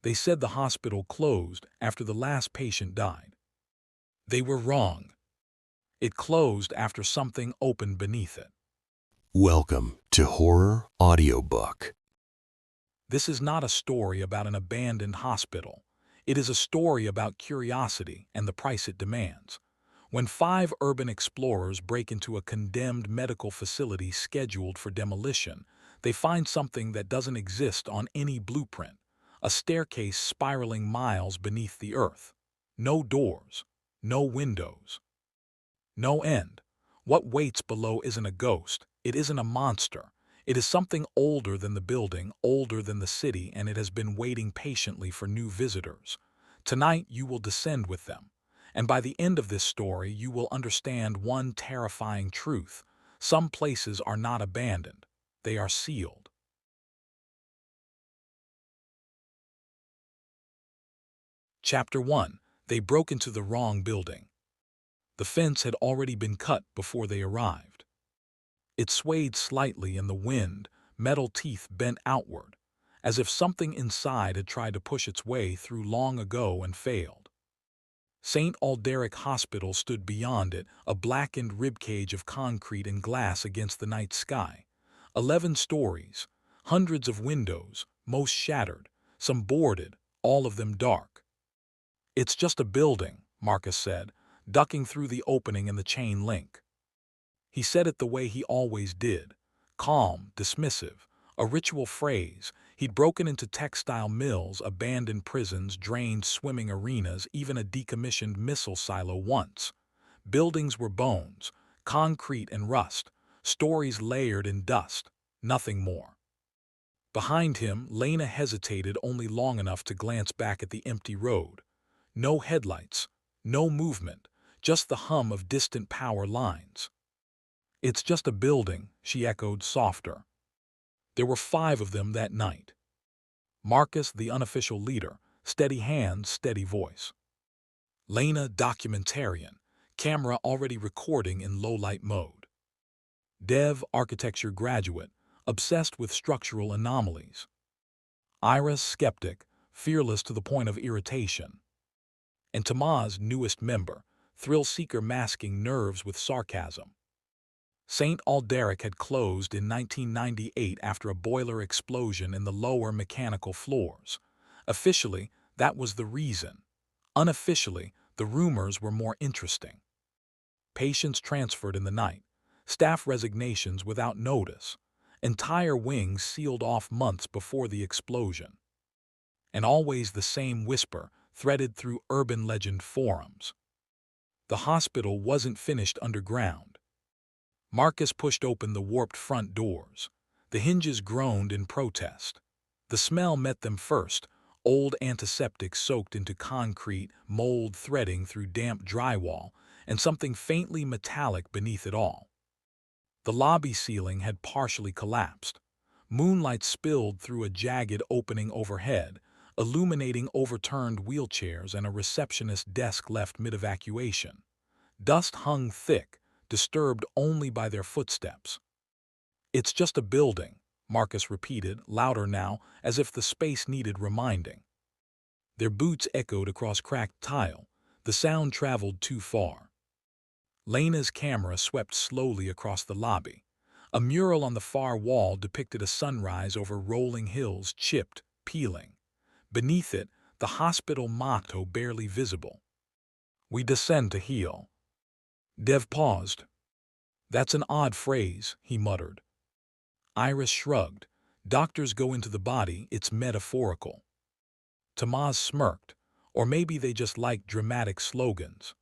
They said the hospital closed after the last patient died. They were wrong. It closed after something opened beneath it. Welcome to Horror Audiobook. This is not a story about an abandoned hospital. It is a story about curiosity and the price it demands. When 5 urban explorers break into a condemned medical facility scheduled for demolition, they find something that doesn't exist on any blueprint: a staircase spiraling miles beneath the earth. No doors, no windows, no end. What waits below isn't a ghost, it isn't a monster. It is something older than the building, older than the city, and it has been waiting patiently for new visitors. Tonight you will descend with them. And by the end of this story, you will understand one terrifying truth. Some places are not abandoned. They are sealed. Chapter 1. They broke into the wrong building. The fence had already been cut before they arrived. It swayed slightly in the wind, metal teeth bent outward, as if something inside had tried to push its way through long ago and failed. Saint Alderic Hospital stood beyond it, a blackened ribcage of concrete and glass against the night sky. 11 stories, hundreds of windows, most shattered, some boarded, all of them dark. "It's just a building," Marcus said, ducking through the opening in the chain link. He said it the way he always did, calm, dismissive, a ritual phrase. He'd broken into textile mills, abandoned prisons, drained swimming arenas, even a decommissioned missile silo once. Buildings were bones, concrete and rust, stories layered in dust, nothing more. Behind him, Lena hesitated only long enough to glance back at the empty road. No headlights, no movement, just the hum of distant power lines. "It's just a building," she echoed, softer. There were 5 of them that night. Marcus, the unofficial leader, steady hands, steady voice. Lena, documentarian, camera already recording in low-light mode. Dev, architecture graduate, obsessed with structural anomalies. Iris, skeptic, fearless to the point of irritation. And Tamaz, newest member, thrill-seeker masking nerves with sarcasm. Saint Alderic had closed in 1998 after a boiler explosion in the lower mechanical floors. Officially, that was the reason. Unofficially, the rumors were more interesting. Patients transferred in the night, staff resignations without notice, entire wings sealed off months before the explosion. And always the same whisper threaded through urban legend forums. The hospital wasn't finished underground. Marcus pushed open the warped front doors. The hinges groaned in protest. The smell met them first, old antiseptic soaked into concrete, mold threading through damp drywall, and something faintly metallic beneath it all. The lobby ceiling had partially collapsed. Moonlight spilled through a jagged opening overhead, illuminating overturned wheelchairs and a receptionist desk left mid-evacuation. Dust hung thick, disturbed only by their footsteps. "It's just a building," Marcus repeated, louder now, as if the space needed reminding. Their boots echoed across cracked tile. The sound traveled too far. Lena's camera swept slowly across the lobby. A mural on the far wall depicted a sunrise over rolling hills, chipped, peeling. Beneath it, the hospital motto barely visible: "We descend to heal." Dev paused. "That's an odd phrase," he muttered. Iris shrugged. "Doctors go into the body, it's metaphorical." Tamaz smirked. Or maybe they just liked dramatic slogans.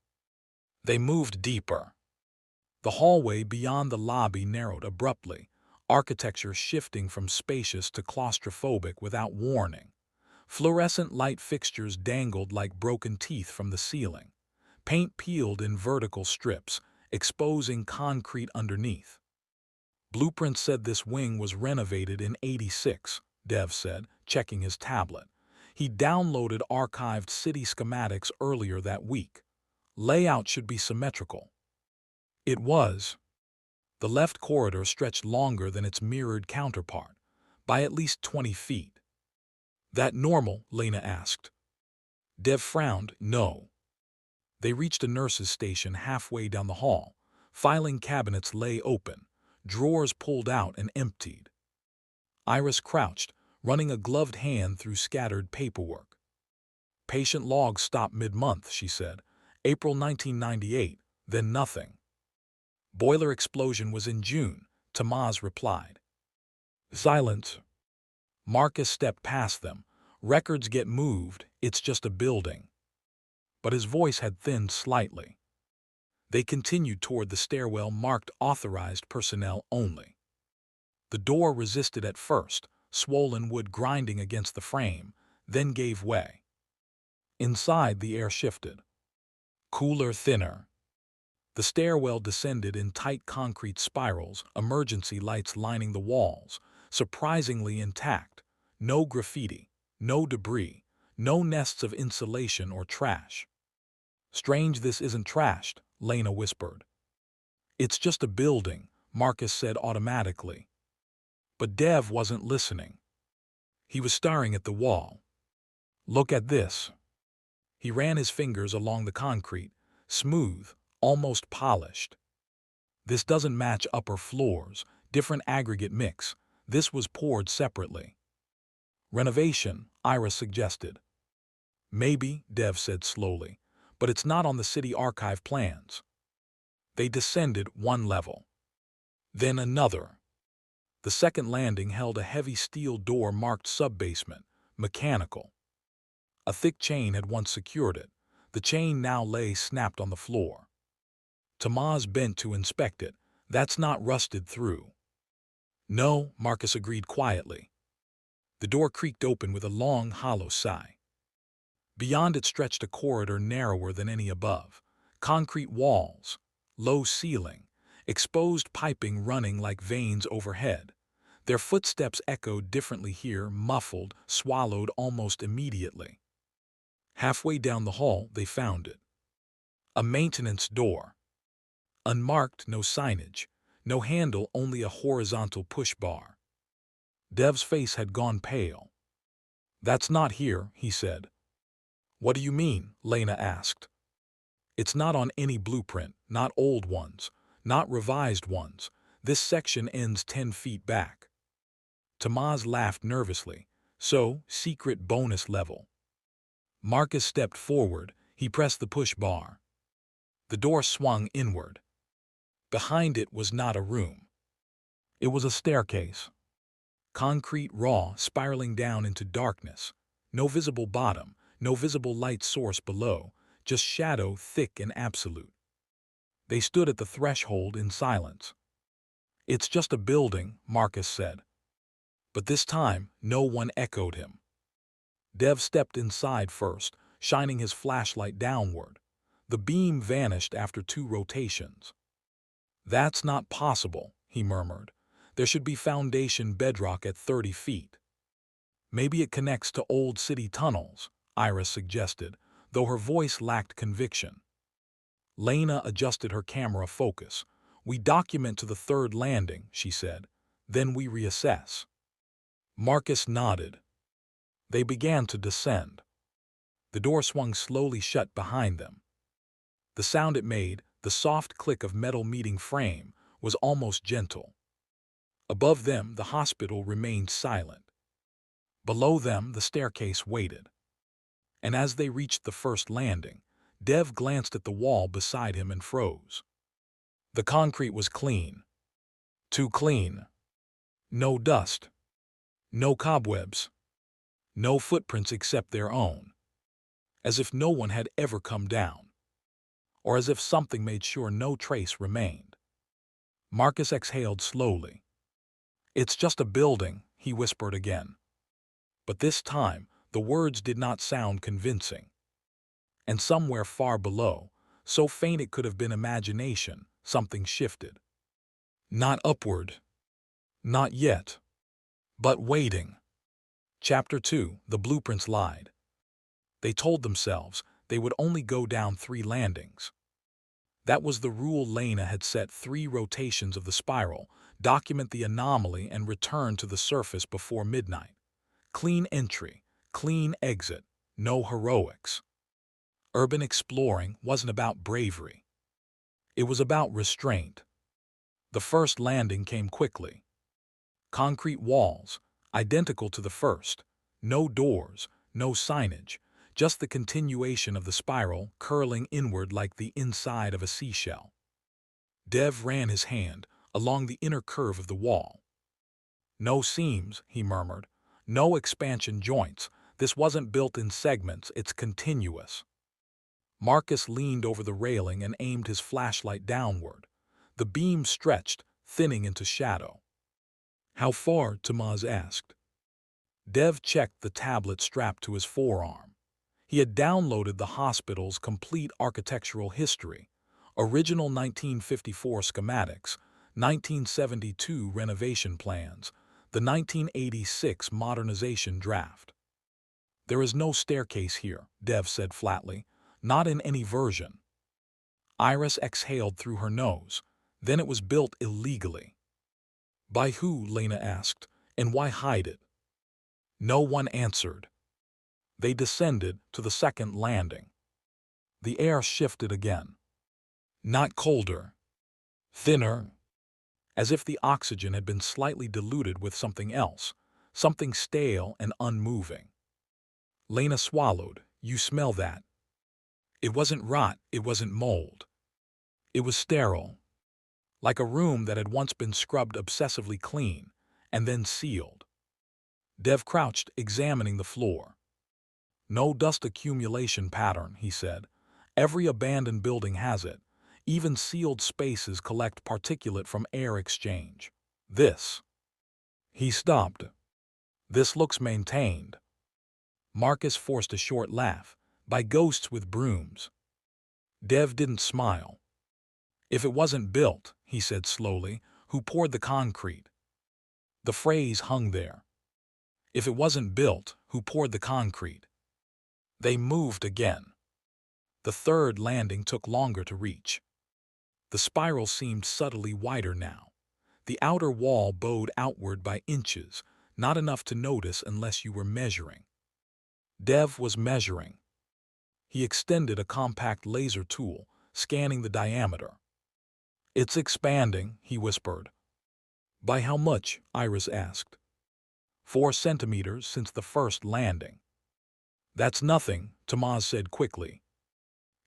They moved deeper. The hallway beyond the lobby narrowed abruptly, architecture shifting from spacious to claustrophobic without warning. Fluorescent light fixtures dangled like broken teeth from the ceiling. Paint peeled in vertical strips, exposing concrete underneath. "Blueprints said this wing was renovated in '86, Dev said, checking his tablet. He downloaded archived city schematics earlier that week. Layout should be symmetrical. It was. The left corridor stretched longer than its mirrored counterpart, by at least 20 feet. That normal? Lena asked. Dev frowned. No. They reached a nurse's station halfway down the hall. Filing cabinets lay open, drawers pulled out and emptied. Iris crouched, running a gloved hand through scattered paperwork. Patient log stopped mid-month, she said. April 1998, then nothing. Boiler explosion was in June, Tamaz replied. Silence. Marcus stepped past them. Records get moved, it's just a building. But his voice had thinned slightly. They continued toward the stairwell marked authorized personnel only. The door resisted at first, swollen wood grinding against the frame, then gave way. Inside, the air shifted. Cooler, thinner. The stairwell descended in tight concrete spirals, emergency lights lining the walls, surprisingly intact. No graffiti, no debris, no nests of insulation or trash. Strange this isn't trashed, Lena whispered. It's just a building, Marcus said automatically. But Dev wasn't listening. He was staring at the wall. Look at this. He ran his fingers along the concrete, smooth, almost polished. This doesn't match upper floors, different aggregate mix. This was poured separately. Renovation, Iris suggested. Maybe, Dev said slowly, but it's not on the city archive plans. They descended one level. Then another. The second landing held a heavy steel door marked sub-basement, mechanical. A thick chain had once secured it. The chain now lay snapped on the floor. Tamaz bent to inspect it. That's not rusted through. No, Marcus agreed quietly. The door creaked open with a long, hollow sigh. Beyond it stretched a corridor narrower than any above. Concrete walls, low ceiling, exposed piping running like veins overhead. Their footsteps echoed differently here, muffled, swallowed almost immediately. Halfway down the hall, they found it. A maintenance door. Unmarked, no signage, no handle, only a horizontal push bar. Dev's face had gone pale. That's not here, he said. What do you mean? Lena asked. It's not on any blueprint, not old ones, not revised ones. This section ends 10 feet back. Tamaz laughed nervously. So, secret bonus level. Marcus stepped forward. He pressed the push bar. The door swung inward. Behind it was not a room. It was a staircase. Concrete raw, spiraling down into darkness. No visible bottom, no visible light source below, just shadow thick and absolute. They stood at the threshold in silence. It's just a building, Marcus said. But this time, no one echoed him. Dev stepped inside first, shining his flashlight downward. The beam vanished after 2 rotations. That's not possible, he murmured. There should be foundation bedrock at 30 feet. Maybe it connects to old city tunnels, Iris suggested, though her voice lacked conviction. Lena adjusted her camera focus. We document to the 3rd landing, she said. Then we reassess. Marcus nodded. They began to descend. The door swung slowly shut behind them. The sound it made, the soft click of metal meeting frame, was almost gentle. Above them, the hospital remained silent. Below them, the staircase waited. And as they reached the 1st landing, Dev glanced at the wall beside him and froze. The concrete was clean. Too clean. No dust. No cobwebs. No footprints except their own. As if no one had ever come down. Or as if something made sure no trace remained. Marcus exhaled slowly. It's just a building, he whispered again. But this time, the words did not sound convincing. And somewhere far below, so faint it could have been imagination, something shifted. Not upward. Not yet. But waiting. Chapter 2, The Blueprints Lied. They told themselves they would only go down 3 landings. That was the rule. Lena had set 3 rotations of the spiral, document the anomaly and return to the surface before midnight. Clean entry, Clean exit, no heroics. Urban exploring wasn't about bravery. It was about restraint. The first landing came quickly. Concrete walls, identical to the first. No doors, no signage, just the continuation of the spiral curling inward like the inside of a seashell. Dev ran his hand along the inner curve of the wall. No seams, he murmured. No expansion joints. This wasn't built in segments, it's continuous. Marcus leaned over the railing and aimed his flashlight downward. The beam stretched, thinning into shadow. "How far?" Tamaz asked. Dev checked the tablet strapped to his forearm. He had downloaded the hospital's complete architectural history, original 1954 schematics, 1972 renovation plans, the 1986 modernization draft. "There is no staircase here," Dev said flatly. "Not in any version." Iris exhaled through her nose. "Then it was built illegally." "By who?" Lena asked. "And why hide it?" No one answered. They descended to the second landing. The air shifted again. Not colder. Thinner. As if the oxygen had been slightly diluted with something else, something stale and unmoving. Lena swallowed. "You smell that?" It wasn't rot, it wasn't mold. It was sterile. Like a room that had once been scrubbed obsessively clean, and then sealed. Dev crouched, examining the floor. "No dust accumulation pattern," he said. "Every abandoned building has it. Even sealed spaces collect particulate from air exchange. This." He stopped. "This looks maintained." Marcus forced a short laugh. "By ghosts with brooms." Dev didn't smile. "If it wasn't built," he said slowly, "who poured the concrete?" The phrase hung there. If it wasn't built, who poured the concrete? They moved again. The third landing took longer to reach. The spiral seemed subtly wider now. The outer wall bowed outward by inches, not enough to notice unless you were measuring. Dev was measuring. He extended a compact laser tool, scanning the diameter. "It's expanding," he whispered. "By how much?" Iris asked. 4 centimeters since the first landing." "That's nothing," Tamaz said quickly.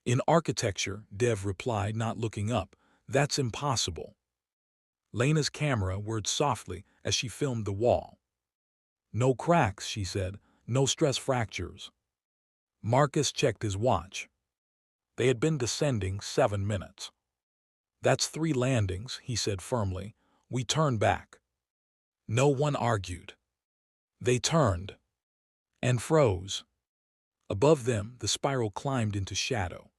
"In architecture," Dev replied, not looking up, "that's impossible." Lena's camera whirred softly as she filmed the wall. "No cracks," she said, "no stress fractures." Marcus checked his watch. They had been descending 7 minutes. "That's 3 landings," he said firmly. "We turn back." No one argued. They turned. And froze. Above them, the spiral climbed into shadow.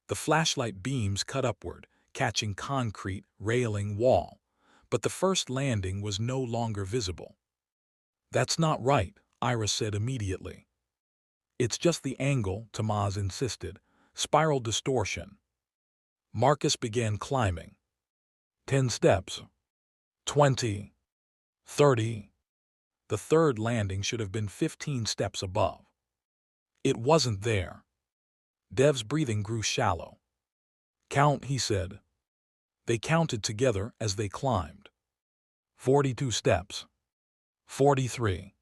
The flashlight beams cut upward, catching concrete, railing, wall. But the first landing was no longer visible. "That's not right," Iris said immediately. "It's just the angle," Tamaz insisted. "Spiral distortion." Marcus began climbing. 10 steps. 20. 30. The third landing should have been 15 steps above. It wasn't there. Dev's breathing grew shallow. "Count," he said. They counted together as they climbed. 42 steps. 43.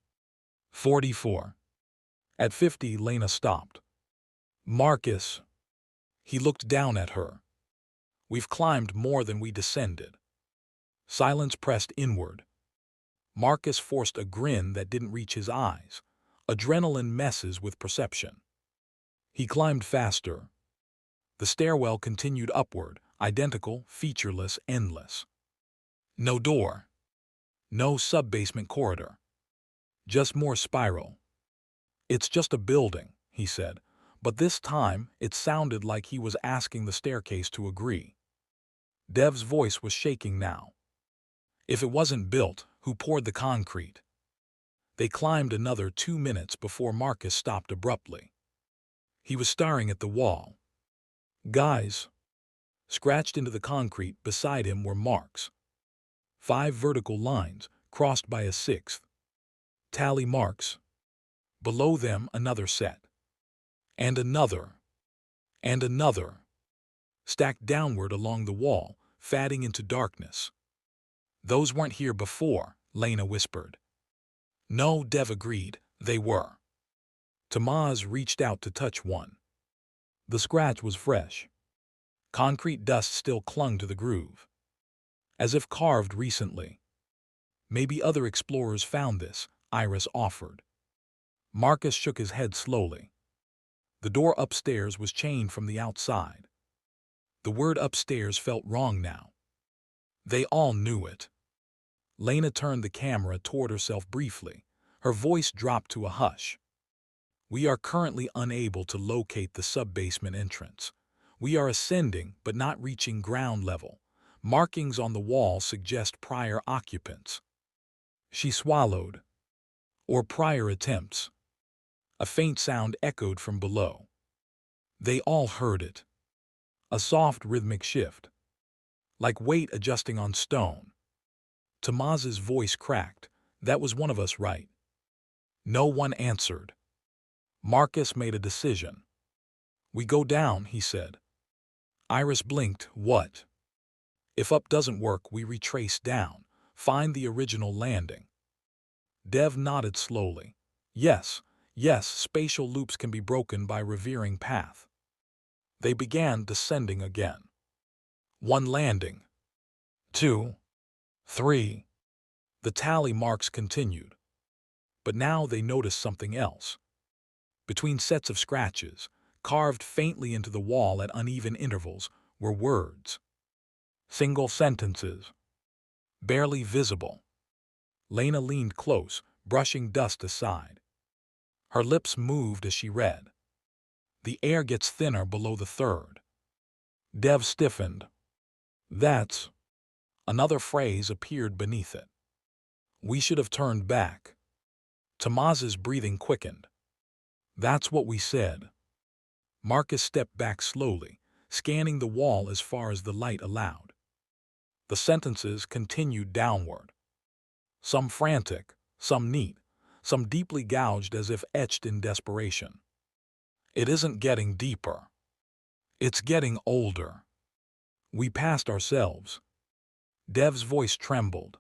44. At 50, Lena stopped. "Marcus." He looked down at her. "We've climbed more than we descended." Silence pressed inward. Marcus forced a grin that didn't reach his eyes. Adrenaline messes with perception. He climbed faster. The stairwell continued upward, identical, featureless, endless. No door. No sub-basement corridor. Just more spiral. "It's just a building," he said, but this time it sounded like he was asking the staircase to agree. Dev's voice was shaking now. "If it wasn't built, who poured the concrete?" They climbed another 2 minutes before Marcus stopped abruptly. He was staring at the wall. "Guys." Scratched into the concrete beside him were marks. 5 vertical lines, crossed by a 6th. "Tally marks." Below them, another set. And another. And another. Stacked downward along the wall, fading into darkness. Those weren't here before, Lena whispered. No, Dev agreed, they were. Tamaz reached out to touch one. The scratch was fresh. Concrete dust still clung to the groove, as if carved recently. Maybe other explorers found this, Iris offered. Marcus shook his head slowly. The door upstairs was chained from the outside. The word upstairs felt wrong now. They all knew it. Lena turned the camera toward herself briefly. Her voice dropped to a hush. We are currently unable to locate the sub-basement entrance. We are ascending but not reaching ground level. Markings on the wall suggest prior occupants. She swallowed. Or prior attempts. A faint sound echoed from below. They all heard it. A soft rhythmic shift. Like weight adjusting on stone. Tamaz's voice cracked. That was one of us, right? No one answered. Marcus made a decision. We go down, he said. Iris blinked. What? If up doesn't work, we retrace down. Find the original landing. Dev nodded slowly. Yes, spatial loops can be broken by revering path. They began descending again. 1 landing. 2. 3. The tally marks continued. But now they noticed something else. Between sets of scratches, carved faintly into the wall at uneven intervals, were words. Single sentences. Barely visible. Lena leaned close, brushing dust aside. Her lips moved as she read. The air gets thinner below the third. Dev stiffened. That's... Another phrase appeared beneath it. We should have turned back. Tamaz's breathing quickened. That's what we said. Marcus stepped back slowly, scanning the wall as far as the light allowed. The sentences continued downward. Some frantic, some neat, some deeply gouged as if etched in desperation. It isn't getting deeper. It's getting older. We passed ourselves. Dev's voice trembled.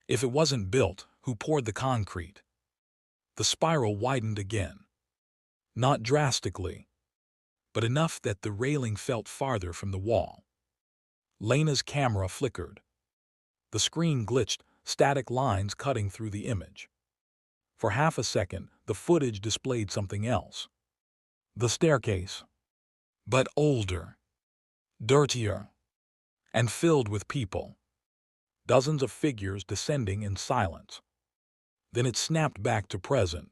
If it wasn't built, who poured the concrete? The spiral widened again. Not drastically, but enough that the railing felt farther from the wall. Lena's camera flickered. The screen glitched, static lines cutting through the image. For half a second, the footage displayed something else. The staircase. But older. Dirtier. And filled with people. Dozens of figures descending in silence. Then it snapped back to present.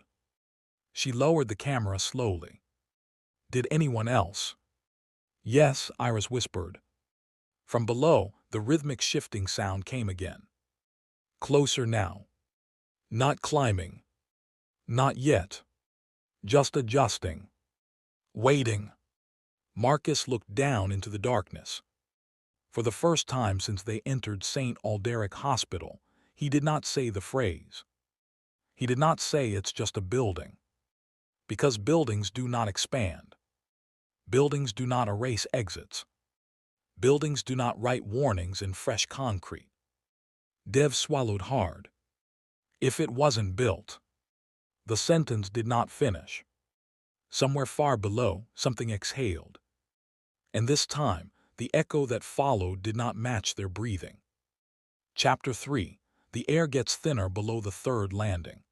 She lowered the camera slowly. Did anyone else? Yes, Iris whispered. From below, the rhythmic shifting sound came again. Closer now. Not climbing. Not yet. Just adjusting. Waiting. Marcus looked down into the darkness. For the first time since they entered Saint Alderic Hospital, he did not say the phrase. He did not say it's just a building. Because buildings do not expand. Buildings do not erase exits. Buildings do not write warnings in fresh concrete. Dev swallowed hard. If it wasn't built. The sentence did not finish. Somewhere far below, something exhaled. And this time, the echo that followed did not match their breathing. Chapter 3. The air gets thinner below the third landing.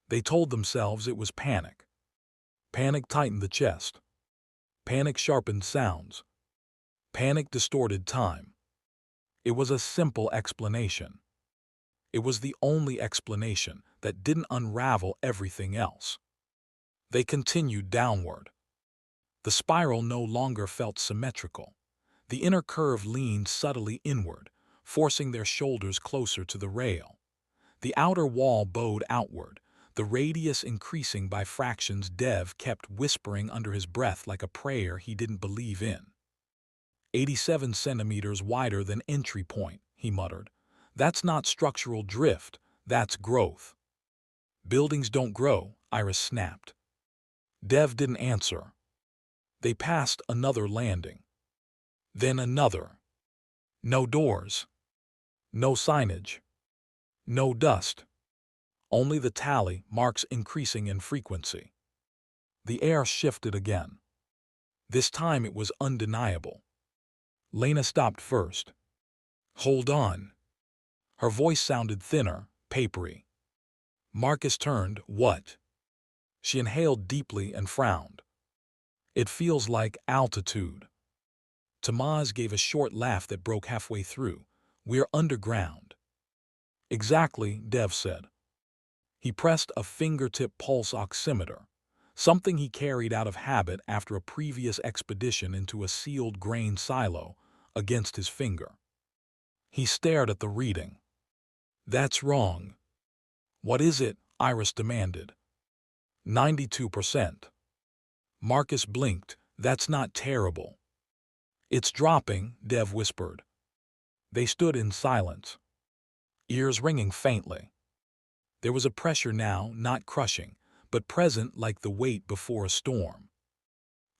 They told themselves it was panic. Panic tightened the chest. Panic sharpened sounds. Panic distorted time. It was a simple explanation. It was the only explanation that didn't unravel everything else. They continued downward. The spiral no longer felt symmetrical. The inner curve leaned subtly inward, forcing their shoulders closer to the rail. The outer wall bowed outward, the radius increasing by fractions. Dev kept whispering under his breath like a prayer he didn't believe in. 87 centimeters wider than entry point, he muttered. That's not structural drift, that's growth. Buildings don't grow, Iris snapped. Dev didn't answer. They passed another landing. Then another. No doors. No signage. No dust. Only the tally marks increasing in frequency. The air shifted again. This time it was undeniable. Lena stopped first. Hold on. Her voice sounded thinner, papery. Marcus turned. What? She inhaled deeply and frowned. It feels like altitude. Tamaz gave a short laugh that broke halfway through. We're underground. Exactly, Dev said. He pressed a fingertip pulse oximeter, something he carried out of habit after a previous expedition into a sealed grain silo, against his finger. He stared at the reading. That's wrong. What is it? Iris demanded. 92%. Marcus blinked. That's not terrible. It's dropping, Dev whispered. They stood in silence, ears ringing faintly. There was a pressure now, not crushing, but present like the weight before a storm.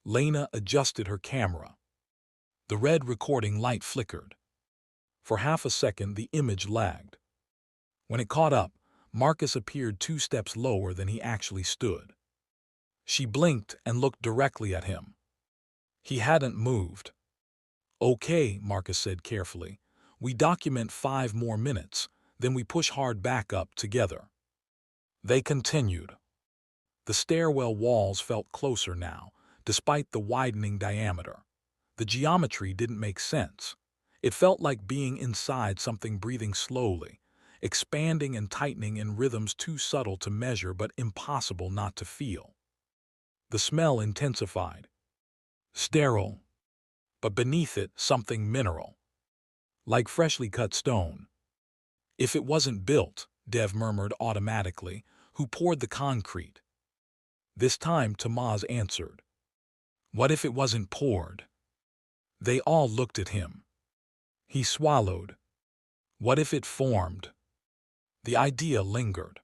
Lena adjusted her camera. The red recording light flickered. For half a second, the image lagged. When it caught up, Marcus appeared 2 steps lower than he actually stood. She blinked and looked directly at him. He hadn't moved. Okay, Marcus said carefully. We document 5 more minutes, then we push hard back up together. They continued. The stairwell walls felt closer now, despite the widening diameter. The geometry didn't make sense. It felt like being inside something breathing slowly, expanding and tightening in rhythms too subtle to measure but impossible not to feel. The smell intensified. Sterile. But beneath it, something mineral. Like freshly cut stone. If it wasn't built, Dev murmured automatically, who poured the concrete? This time Tamaz answered. What if it wasn't poured? They all looked at him. He swallowed. What if it formed? The idea lingered.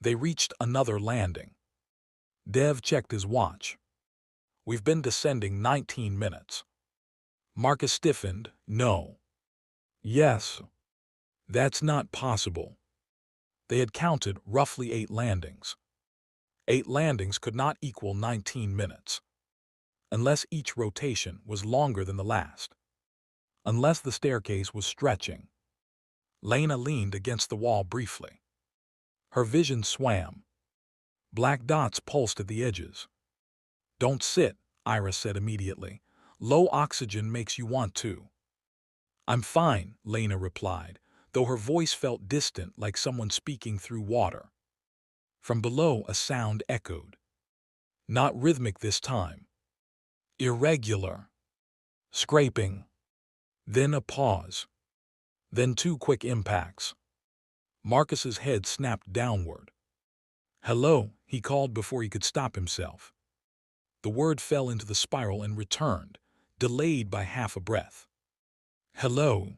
They reached another landing. Dev checked his watch. We've been descending 19 minutes. Marcus stiffened. No. Yes. That's not possible. They had counted roughly 8 landings. 8 landings could not equal 19 minutes. Unless each rotation was longer than the last. Unless the staircase was stretching. Lena leaned against the wall briefly. Her vision swam. Black dots pulsed at the edges. Don't sit, Iris said immediately. Low oxygen makes you want to. I'm fine, Lena replied, though her voice felt distant like someone speaking through water. From below a sound echoed. Not rhythmic this time. Irregular. Scraping. Then a pause. Then 2 quick impacts. Marcus's head snapped downward. Hello, he called before he could stop himself. The word fell into the spiral and returned, delayed by half a breath. Hello.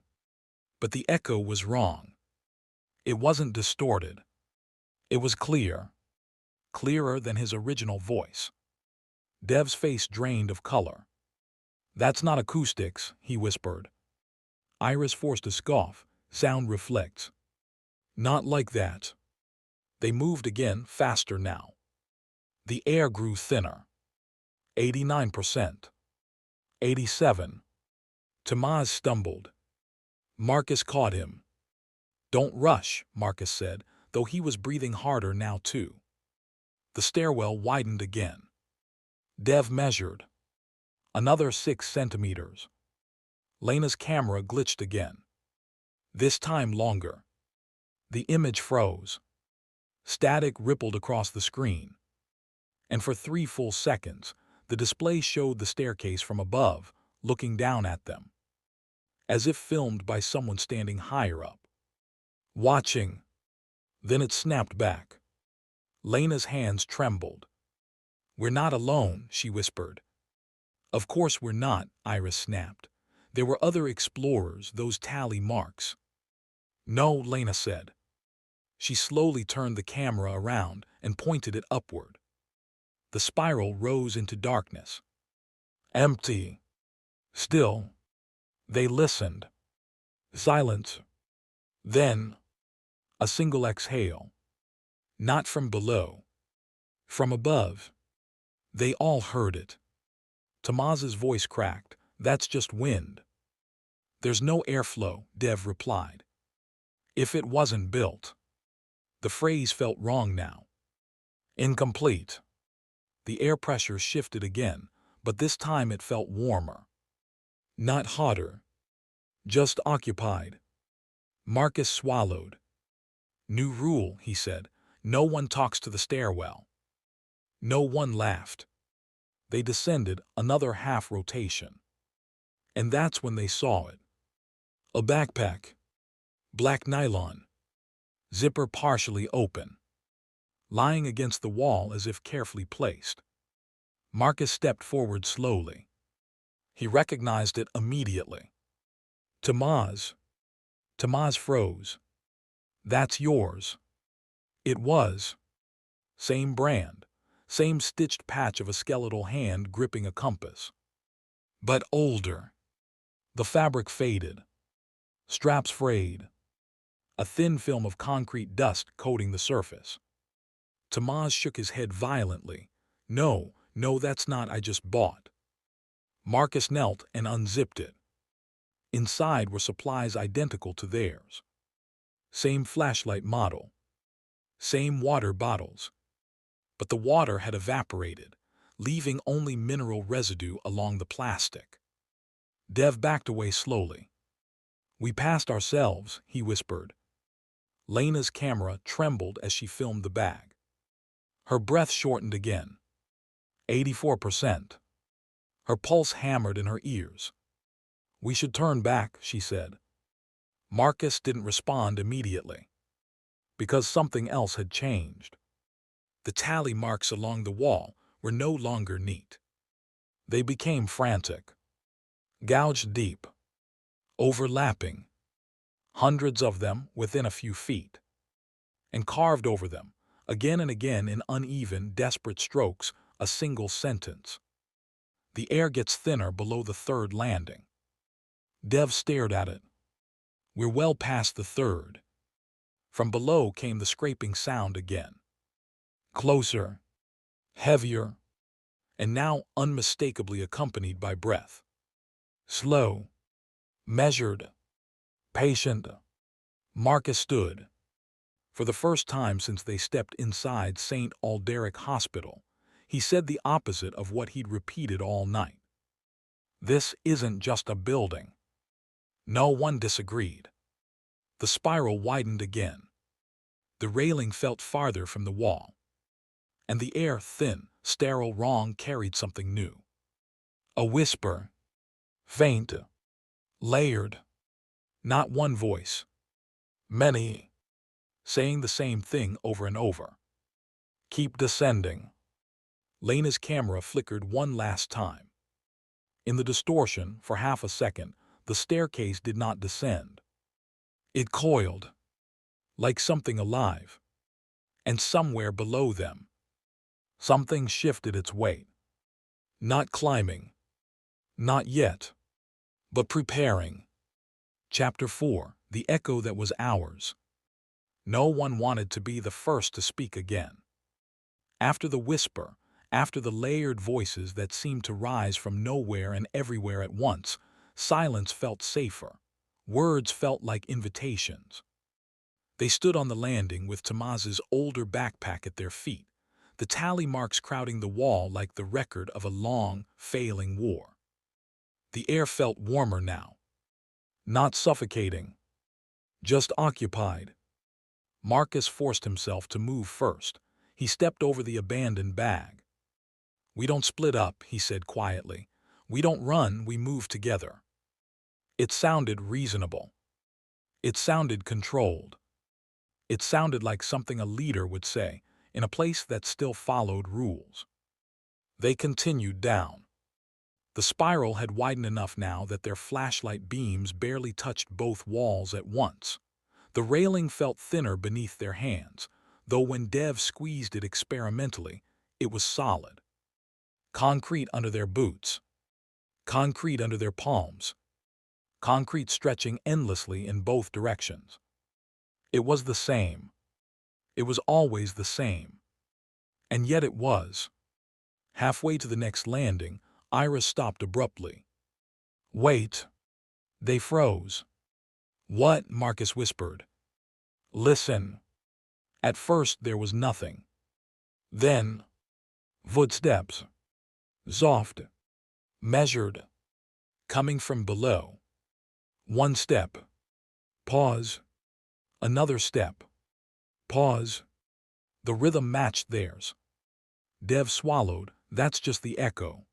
But the echo was wrong. It wasn't distorted. It was clear. Clearer than his original voice. Dev's face drained of color. That's not acoustics, he whispered. Iris forced a scoff. Sound reflects. Not like that. They moved again, faster now. The air grew thinner. 89%. 87. Tamaz stumbled. Marcus caught him. Don't rush, Marcus said, though he was breathing harder now too. The stairwell widened again. Dev measured. Another 6 centimeters. Lena's camera glitched again. This time longer. The image froze. Static rippled across the screen. And for 3 full seconds, the display showed the staircase from above, looking down at them. As if filmed by someone standing higher up. Watching. Then it snapped back. Lena's hands trembled. We're not alone, she whispered. Of course we're not, Iris snapped. There were other explorers, those tally marks. No, Lena said. She slowly turned the camera around and pointed it upward. The spiral rose into darkness. Empty. Still. They listened. Silence. Then, a single exhale. Not from below. From above. They all heard it. Tomas's voice cracked. That's just wind. There's no airflow, Dev replied. If it wasn't built. The phrase felt wrong now. Incomplete. The air pressure shifted again, but this time it felt warmer. Not hotter. Just occupied. Marcus swallowed. New rule, he said. No one talks to the stairwell. No one laughed. They descended another half rotation. And that's when they saw it. A backpack. Black nylon. Zipper partially open. Lying against the wall as if carefully placed. Marcus stepped forward slowly. He recognized it immediately. Tomas. Tomas froze. That's yours. It was. Same brand. Same stitched patch of a skeletal hand gripping a compass. But older. The fabric faded. Straps frayed. A thin film of concrete dust coating the surface. Tomas shook his head violently. No, that's not I just bought. Marcus knelt and unzipped it. Inside were supplies identical to theirs. Same flashlight model. Same water bottles. But the water had evaporated, leaving only mineral residue along the plastic. Dev backed away slowly. We passed ourselves, he whispered. Lena's camera trembled as she filmed the bag. Her breath shortened again. 84%. Her pulse hammered in her ears. We should turn back, she said. Marcus didn't respond immediately. Because something else had changed. The tally marks along the wall were no longer neat. They became frantic. Gouged deep. Overlapping. Hundreds of them within a few feet. And carved over them, again and again in uneven, desperate strokes, a single sentence. The air gets thinner below the third landing. Dev stared at it. We're well past the third. From below came the scraping sound again. Closer. Heavier. And now unmistakably accompanied by breath. Slow. Measured. Patient. Marcus stood. For the first time since they stepped inside Saint Alderic Hospital, he said the opposite of what he'd repeated all night. This isn't just a building. No one disagreed. The spiral widened again. The railing felt farther from the wall. And the air, thin, sterile, wrong, carried something new. A whisper. Faint. Layered. Not one voice. Many. Saying the same thing over and over. Keep descending. Lena's camera flickered one last time. In the distortion, for half a second, the staircase did not descend. It coiled. Like something alive. And somewhere below them. Something shifted its weight. Not climbing. Not yet. But preparing. Chapter 4. The Echo That Was Ours. No one wanted to be the first to speak again. After the whisper, after the layered voices that seemed to rise from nowhere and everywhere at once, silence felt safer. Words felt like invitations. They stood on the landing with Tomas's older backpack at their feet, the tally marks crowding the wall like the record of a long, failing war. The air felt warmer now. Not suffocating. Just occupied. Marcus forced himself to move first. He stepped over the abandoned bag. We don't split up, he said quietly. We don't run, we move together. It sounded reasonable. It sounded controlled. It sounded like something a leader would say, in a place that still followed rules. They continued down. The spiral had widened enough now that their flashlight beams barely touched both walls at once. The railing felt thinner beneath their hands. though when Dev squeezed it experimentally, it was solid. Concrete under their boots, concrete under their palms, concrete stretching endlessly in both directions. It was the same. It was always the same. And yet it was. Halfway to the next landing, Iris stopped abruptly. "Wait." They froze. "What?" Marcus whispered. "Listen." At first there was nothing. Then, footsteps. Soft. Measured. Coming from below. One step. Pause. Another step. Pause. The rhythm matched theirs. Dev swallowed. That's just the echo.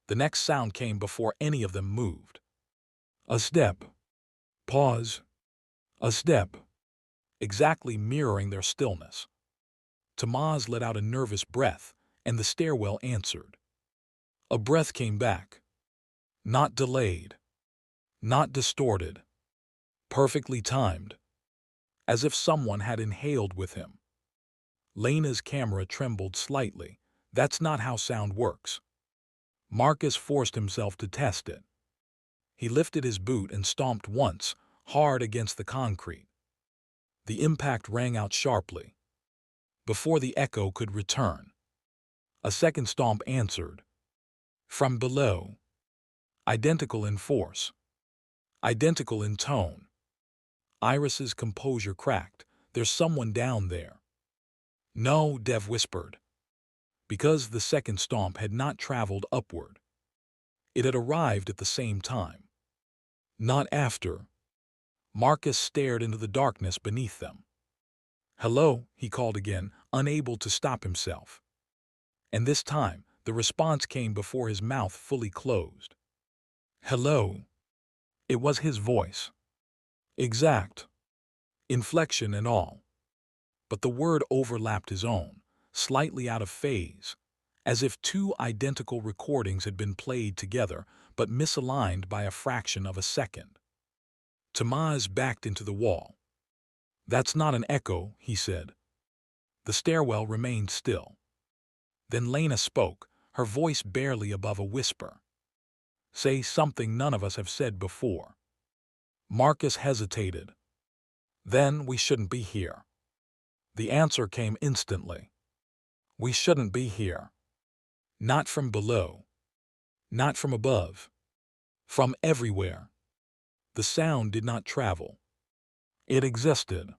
The next sound came before any of them moved. A step. Pause. A step. Exactly mirroring their stillness. Tamaz let out a nervous breath, and the stairwell answered. A breath came back. Not delayed. Not distorted. Perfectly timed. As if someone had inhaled with him. Lena's camera trembled slightly. That's not how sound works. Marcus forced himself to test it. He lifted his boot and stomped once, hard against the concrete. The impact rang out sharply. Before the echo could return, a second stomp answered. From below. Identical in force. Identical in tone. Iris's composure cracked. There's someone down there. No, Dev whispered. Because the second stomp had not traveled upward. It had arrived at the same time. Not after. Marcus stared into the darkness beneath them. "Hello," he called again, unable to stop himself. And this time, the response came before his mouth fully closed. "Hello." It was his voice. Exact. Inflection and all. But the word overlapped his own, slightly out of phase, as if two identical recordings had been played together but misaligned by a fraction of a second. Tamaz backed into the wall. "That's not an echo," he said. The stairwell remained still. Then Lena spoke, her voice barely above a whisper. "Say something none of us have said before." Marcus hesitated. "Then we shouldn't be here." The answer came instantly. "We shouldn't be here. Not from below. Not from above. From everywhere." The sound did not travel. It existed.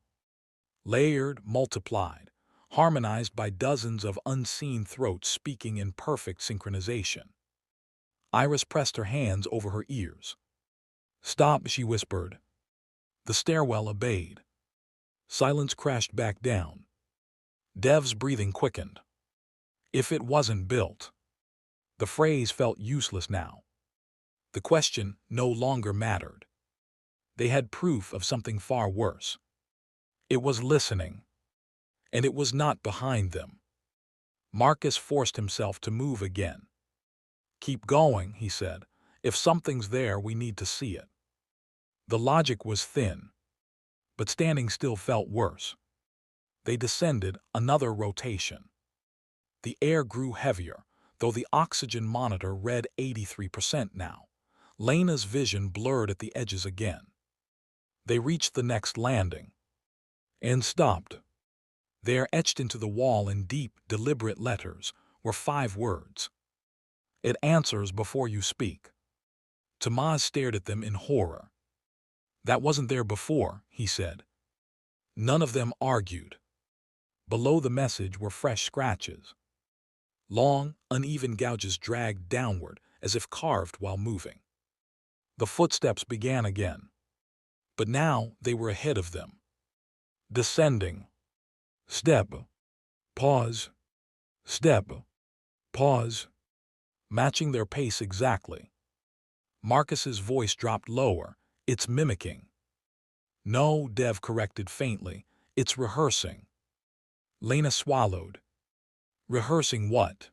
Layered, multiplied, harmonized by dozens of unseen throats speaking in perfect synchronization. Iris pressed her hands over her ears. "Stop," she whispered. The stairwell obeyed. Silence crashed back down. Dev's breathing quickened. If it wasn't built. The phrase felt useless now. The question no longer mattered. They had proof of something far worse. It was listening. And it was not behind them. Marcus forced himself to move again. "Keep going," he said. "If something's there, we need to see it." The logic was thin. But standing still felt worse. They descended another rotation. The air grew heavier, though the oxygen monitor read 83% now. Lena's vision blurred at the edges again. They reached the next landing. And stopped. There, etched into the wall in deep, deliberate letters, were 5 words. "It answers before you speak." Tamaz stared at them in horror. "That wasn't there before," he said. None of them argued. Below the message were fresh scratches. Long, uneven gouges dragged downward as if carved while moving. The footsteps began again. But now they were ahead of them. Descending. Step. Pause. Step. Pause. Matching their pace exactly. Marcus's voice dropped lower. "It's mimicking." "No," Dev corrected faintly. "It's rehearsing." Lena swallowed. Rehearsing what?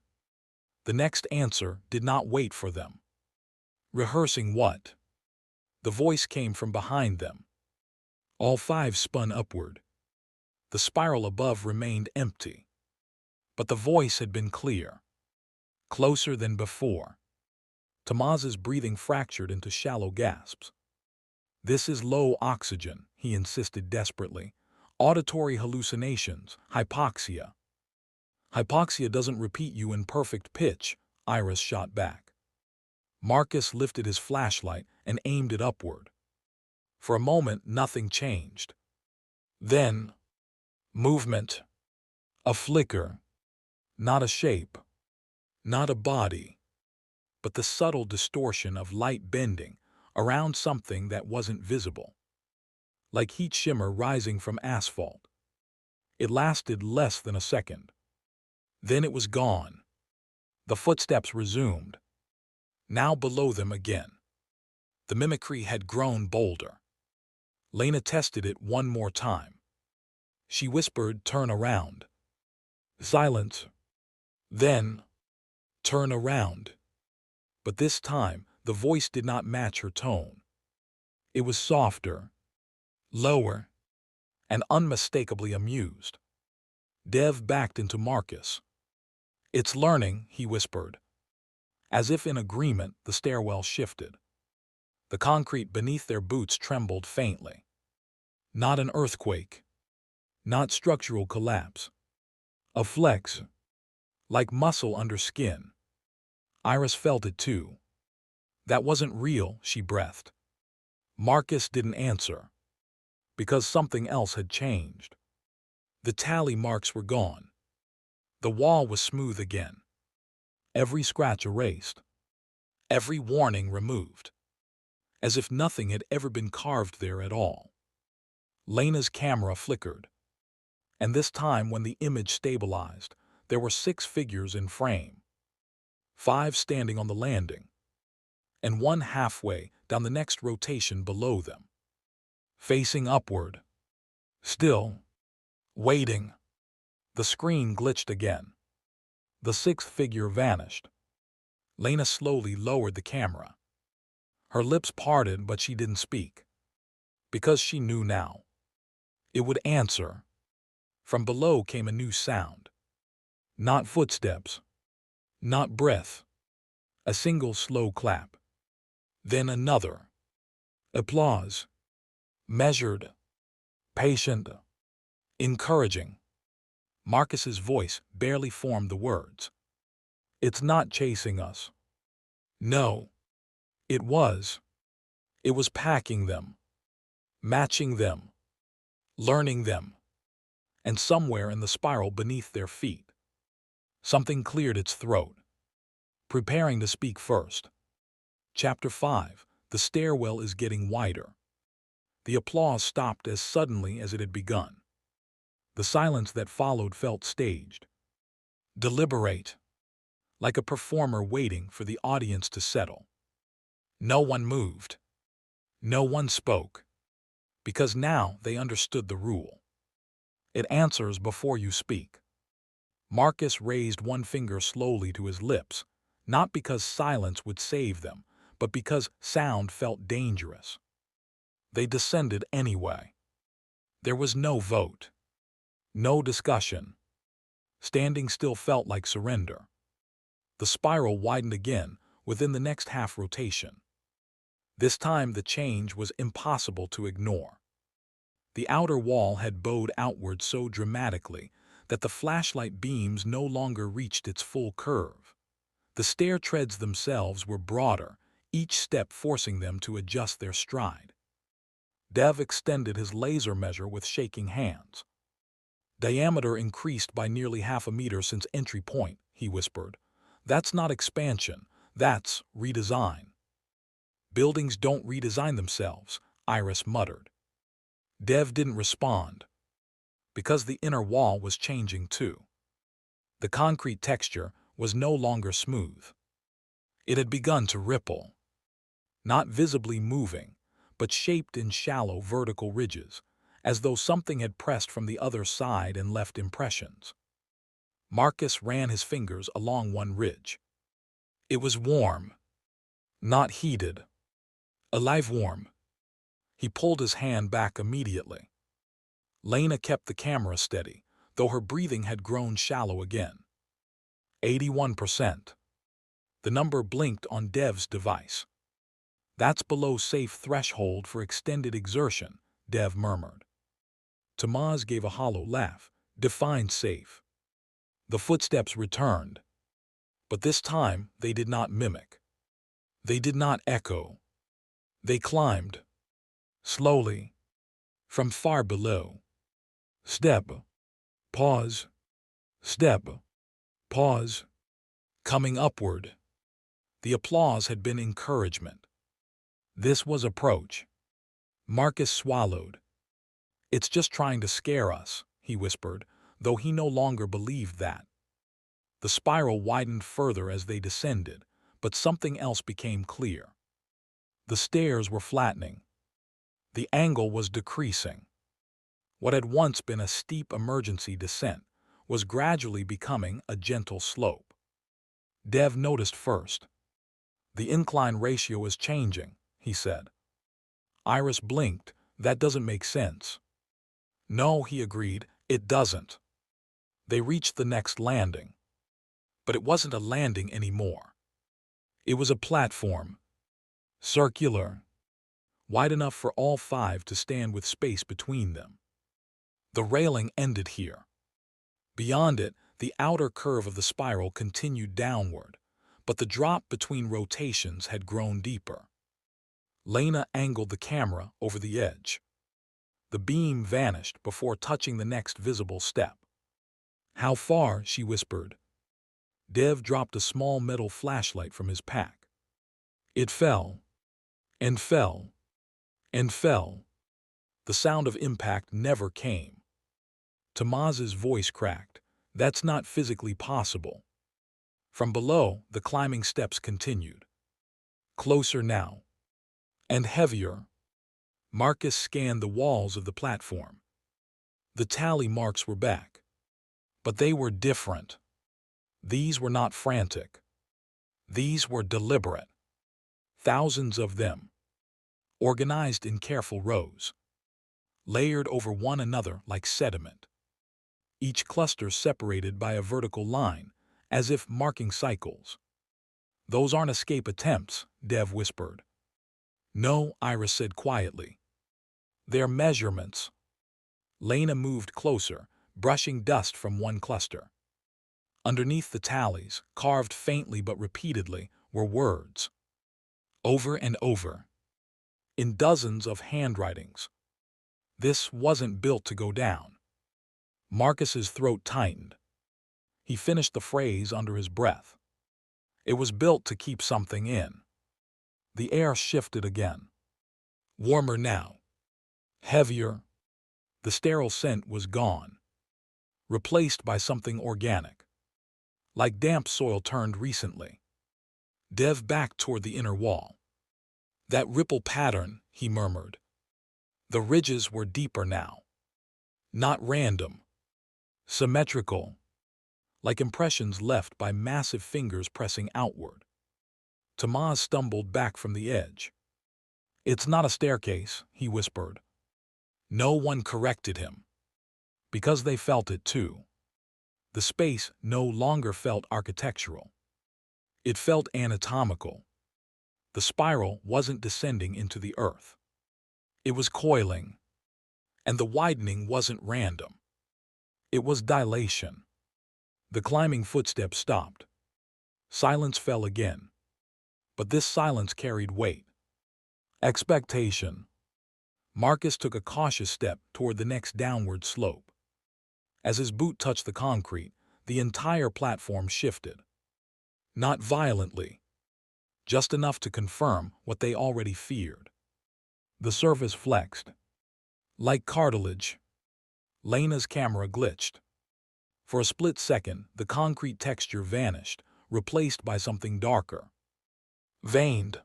The next answer did not wait for them. Rehearsing what? The voice came from behind them. All 5 spun upward. The spiral above remained empty. But the voice had been clear, closer than before. Tomas's breathing fractured into shallow gasps. "This is low oxygen," he insisted desperately. "Auditory hallucinations, hypoxia." "Hypoxia doesn't repeat you in perfect pitch," Iris shot back. Marcus lifted his flashlight and aimed it upward. For a moment, nothing changed. Then, movement. A flicker. Not a shape. Not a body. But the subtle distortion of light bending around something that wasn't visible. Like heat shimmer rising from asphalt. It lasted less than a second. Then it was gone. The footsteps resumed. Now below them again. The mimicry had grown bolder. Lena tested it one more time. She whispered, "Turn around." Silence. Then, "Turn around." But this time, the voice did not match her tone. It was softer, lower, and unmistakably amused. Dev backed into Marcus. "It's learning," he whispered. As if in agreement, the stairwell shifted. The concrete beneath their boots trembled faintly. Not an earthquake. Not structural collapse. A flex. Like muscle under skin. Iris felt it too. "That wasn't real," she breathed. Marcus didn't answer. Because something else had changed. The tally marks were gone. The wall was smooth again. Every scratch erased. Every warning removed. As if nothing had ever been carved there at all. Lena's camera flickered. And this time, when the image stabilized, there were 6 figures in frame. 5 standing on the landing. And 1 halfway down the next rotation below them. Facing upward. Still. Waiting. The screen glitched again. The 6th figure vanished. Lena slowly lowered the camera. Her lips parted, but she didn't speak. Because she knew now. It would answer. From below came a new sound. Not footsteps. Not breath. A single slow clap. Then another. Applause. Measured. Patient. Encouraging. Marcus's voice barely formed the words. "It's not chasing us." No. It was. It was packing them. Matching them. Learning them. And somewhere in the spiral beneath their feet, something cleared its throat. Preparing to speak first. Chapter 5. The stairwell is getting wider. The applause stopped as suddenly as it had begun. The silence that followed felt staged. Deliberate. Like a performer waiting for the audience to settle. No one moved. No one spoke. Because now they understood the rule. It answers before you speak. Marcus raised one finger slowly to his lips, not because silence would save them, but because sound felt dangerous. They descended anyway. There was no vote. No discussion. Standing still felt like surrender. The spiral widened again within the next half rotation. This time the change was impossible to ignore. The outer wall had bowed outward so dramatically that the flashlight beams no longer reached its full curve. The stair treads themselves were broader, each step forcing them to adjust their stride. Dev extended his laser measure with shaking hands. "Diameter increased by nearly half a meter since entry point," he whispered. "That's not expansion, that's redesign." "Buildings don't redesign themselves," Iris muttered. Dev didn't respond. Because the inner wall was changing too. The concrete texture was no longer smooth. It had begun to ripple. Not visibly moving, but shaped in shallow vertical ridges, as though something had pressed from the other side and left impressions. Marcus ran his fingers along one ridge. It was warm. Not heated. Alive warm. He pulled his hand back immediately. Lena kept the camera steady, though her breathing had grown shallow again. 81%. The number blinked on Dev's device. That's below safe threshold for extended exertion, Dev murmured. Tomas gave a hollow laugh. Defined safe. The footsteps returned. But this time they did not mimic. They did not echo. They climbed. Slowly. From far below. Step. Pause. Step. Pause. Coming upward. The applause had been encouragement. This was approach. Marcus swallowed. It's just trying to scare us, he whispered, though he no longer believed that. The spiral widened further as they descended, but something else became clear. The stairs were flattening. The angle was decreasing. What had once been a steep emergency descent was gradually becoming a gentle slope. Dev noticed first. The incline ratio is changing, he said. Iris blinked. That doesn't make sense. No, he agreed, it doesn't. They reached the next landing. But it wasn't a landing anymore. It was a platform. Circular. Wide enough for all five to stand with space between them. The railing ended here. Beyond it, the outer curve of the spiral continued downward, but the drop between rotations had grown deeper. Lena angled the camera over the edge. The beam vanished before touching the next visible step. How far? She whispered. Dev dropped a small metal flashlight from his pack. It fell, and fell, and fell. The sound of impact never came. Tomas's voice cracked. That's not physically possible. From below, the climbing steps continued. Closer now. And heavier. Marcus scanned the walls of the platform. The tally marks were back. But they were different. These were not frantic. These were deliberate. Thousands of them. Organized in careful rows. Layered over one another like sediment. Each cluster separated by a vertical line, as if marking cycles. Those aren't escape attempts, Dev whispered. No, Iris said quietly. They're measurements. Lena moved closer, brushing dust from one cluster. Underneath the tallies, carved faintly but repeatedly, were words. Over and over. In dozens of handwritings. This wasn't built to go down. Marcus's throat tightened. He finished the phrase under his breath. It was built to keep something in. The air shifted again. Warmer now. Heavier. The sterile scent was gone. Replaced by something organic. Like damp soil turned recently. Dev backed toward the inner wall. That ripple pattern, he murmured. The ridges were deeper now. Not random. Symmetrical. Like impressions left by massive fingers pressing outward. Tomas stumbled back from the edge. It's not a staircase, he whispered. No one corrected him. Because they felt it too. The space no longer felt architectural. It felt anatomical. The spiral wasn't descending into the earth. It was coiling. And the widening wasn't random. It was dilation. The climbing footsteps stopped. Silence fell again. But this silence carried weight. Expectation. Marcus took a cautious step toward the next downward slope. As his boot touched the concrete, the entire platform shifted. Not violently. Just enough to confirm what they already feared. The surface flexed. Like cartilage. Lena's camera glitched. For a split second, the concrete texture vanished, replaced by something darker. Veined.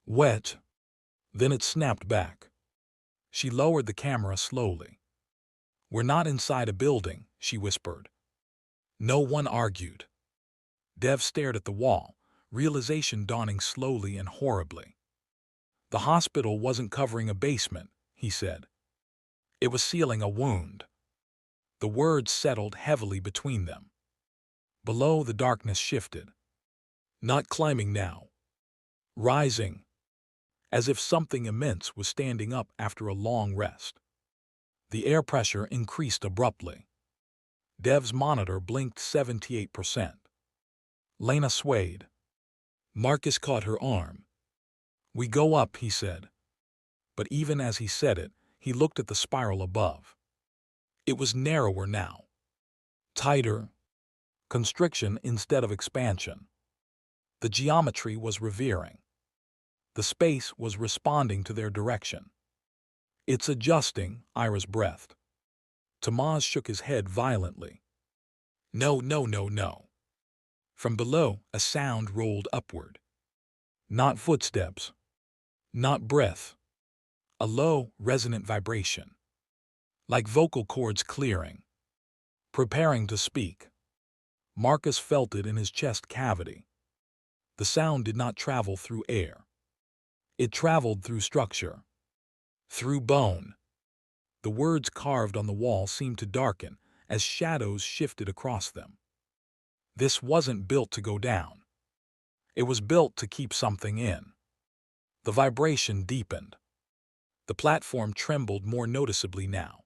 Wet. Then it snapped back. She lowered the camera slowly. We're not inside a building, she whispered. No one argued. Dev stared at the wall, realization dawning slowly and horribly. The hospital wasn't covering a basement, he said. It was sealing a wound. The words settled heavily between them. Below, the darkness shifted. Not climbing now. Rising. As if something immense was standing up after a long rest. The air pressure increased abruptly. Dev's monitor blinked 78%. Lena swayed. Marcus caught her arm. "We go up," he said. But even as he said it, he looked at the spiral above. It was narrower now. Tighter. Constriction instead of expansion. The geometry was revering. The space was responding to their direction. "It's adjusting," Iris breathed. Tomas shook his head violently. "No, no, no, no." From below, a sound rolled upward. Not footsteps. Not breath. A low, resonant vibration. Like vocal cords clearing. Preparing to speak. Marcus felt it in his chest cavity. The sound did not travel through air. It traveled through structure. Through bone. The words carved on the wall seemed to darken as shadows shifted across them. This wasn't built to go down. It was built to keep something in. The vibration deepened. The platform trembled more noticeably now.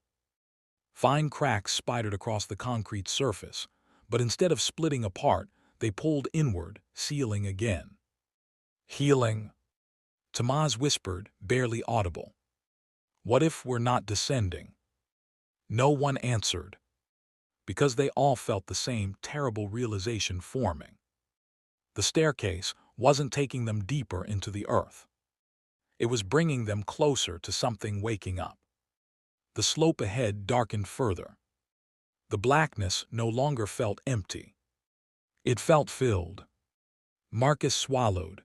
Fine cracks spidered across the concrete surface, but instead of splitting apart, they pulled inward, sealing again. "Healing," Tomas whispered, barely audible. "What if we're not descending?" No one answered, because they all felt the same terrible realization forming. The staircase wasn't taking them deeper into the earth. It was bringing them closer to something waking up. The slope ahead darkened further. The blackness no longer felt empty. It felt filled. Marcus swallowed.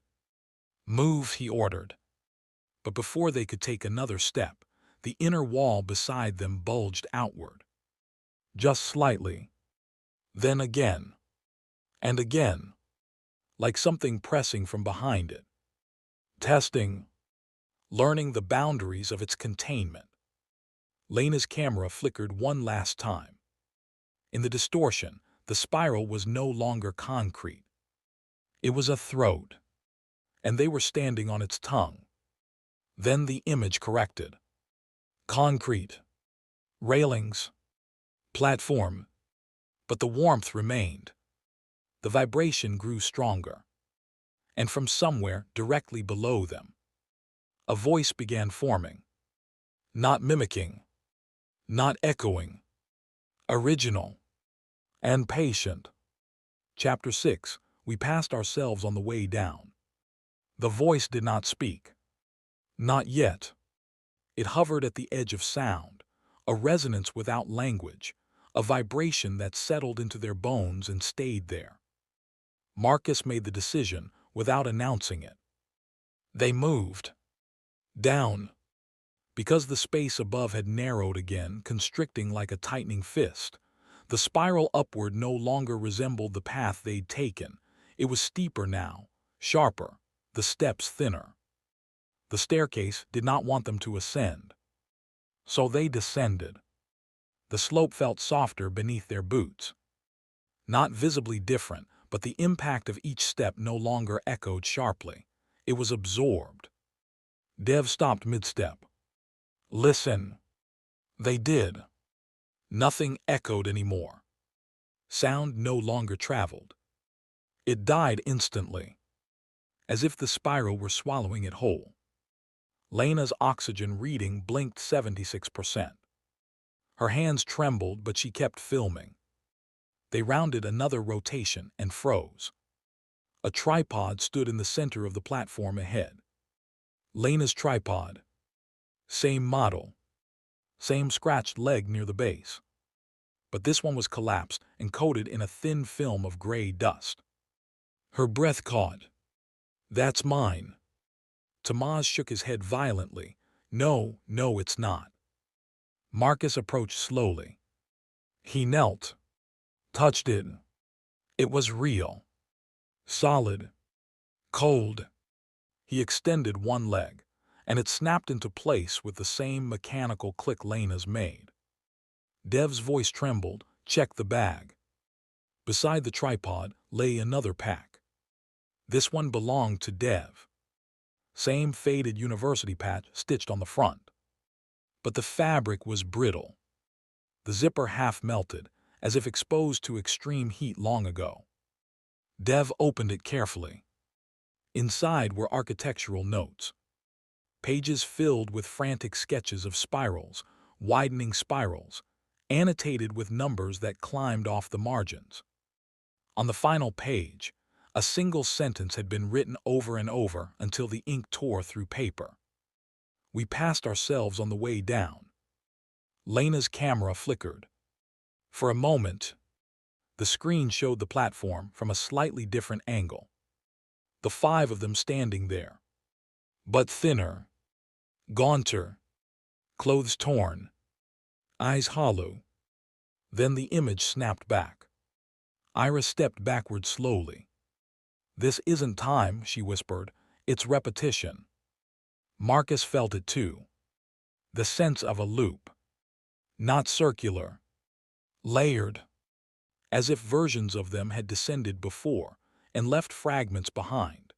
"Move," he ordered. But before they could take another step, the inner wall beside them bulged outward. Just slightly. Then again. And again. Like something pressing from behind it. Testing. Learning the boundaries of its containment. Lena's camera flickered one last time. In the distortion, the spiral was no longer concrete. It was a throat. And they were standing on its tongue. Then the image corrected. Concrete. Railings. Platform. But the warmth remained. The vibration grew stronger. And from somewhere directly below them, a voice began forming. Not mimicking. Not echoing. Original. And patient. Chapter 6. We passed ourselves on the way down. The voice did not speak. Not yet. It hovered at the edge of sound, a resonance without language, a vibration that settled into their bones and stayed there. Marcus made the decision without announcing it. They moved. Down. Because the space above had narrowed again, constricting like a tightening fist, the spiral upward no longer resembled the path they'd taken. It was steeper now, sharper, the steps thinner. The staircase did not want them to ascend. So they descended. The slope felt softer beneath their boots. Not visibly different, but the impact of each step no longer echoed sharply. It was absorbed. Dev stopped mid-step. "Listen." They did. Nothing echoed anymore. Sound no longer traveled. It died instantly, as if the spiral were swallowing it whole. Lena's oxygen reading blinked 76%. Her hands trembled, but she kept filming. They rounded another rotation and froze. A tripod stood in the center of the platform ahead. Lena's tripod. Same model. Same scratched leg near the base. But this one was collapsed and coated in a thin film of gray dust. Her breath caught. "That's mine." Tomas shook his head violently. "No, no, it's not." Marcus approached slowly. He knelt. Touched it. It was real. Solid. Cold. He extended one leg, and it snapped into place with the same mechanical click Lena's made. Dev's voice trembled. Check the bag. Beside the tripod lay another pack. This one belonged to Dev. Same faded university patch stitched on the front. But the fabric was brittle. The zipper half melted, as if exposed to extreme heat long ago. Dev opened it carefully. Inside were architectural notes. Pages filled with frantic sketches of spirals, widening spirals, annotated with numbers that climbed off the margins. On the final page, a single sentence had been written over and over until the ink tore through paper. We passed ourselves on the way down. Lena's camera flickered. For a moment, the screen showed the platform from a slightly different angle. The 5 of them standing there. But thinner, gaunter, clothes torn, eyes hollow. Then the image snapped back. Iris stepped backward slowly. "This isn't time," she whispered. "It's repetition." Marcus felt it too. The sense of a loop. Not circular. Layered. As if versions of them had descended before and left fragments behind.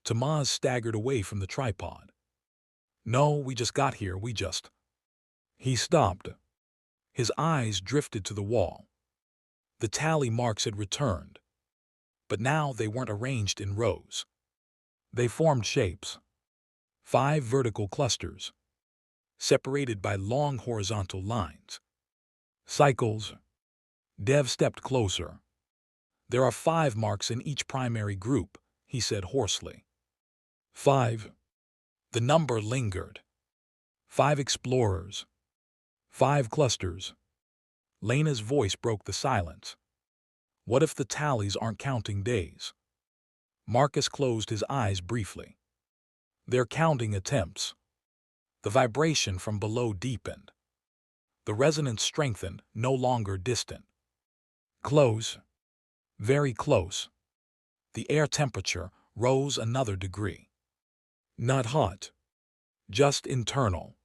Tamaz staggered away from the tripod. "No, we just got here, He stopped. His eyes drifted to the wall. The tally marks had returned. But now they weren't arranged in rows. They formed shapes. 5 vertical clusters, separated by long horizontal lines. Cycles. Dev stepped closer. "There are 5 marks in each primary group," he said hoarsely. 5. The number lingered. 5 explorers. 5 clusters. Lena's voice broke the silence. "What if the tallies aren't counting days?" Marcus closed his eyes briefly. "They're counting attempts." The vibration from below deepened. The resonance strengthened, no longer distant. Close. Very close. The air temperature rose another degree. Not hot. Just internal.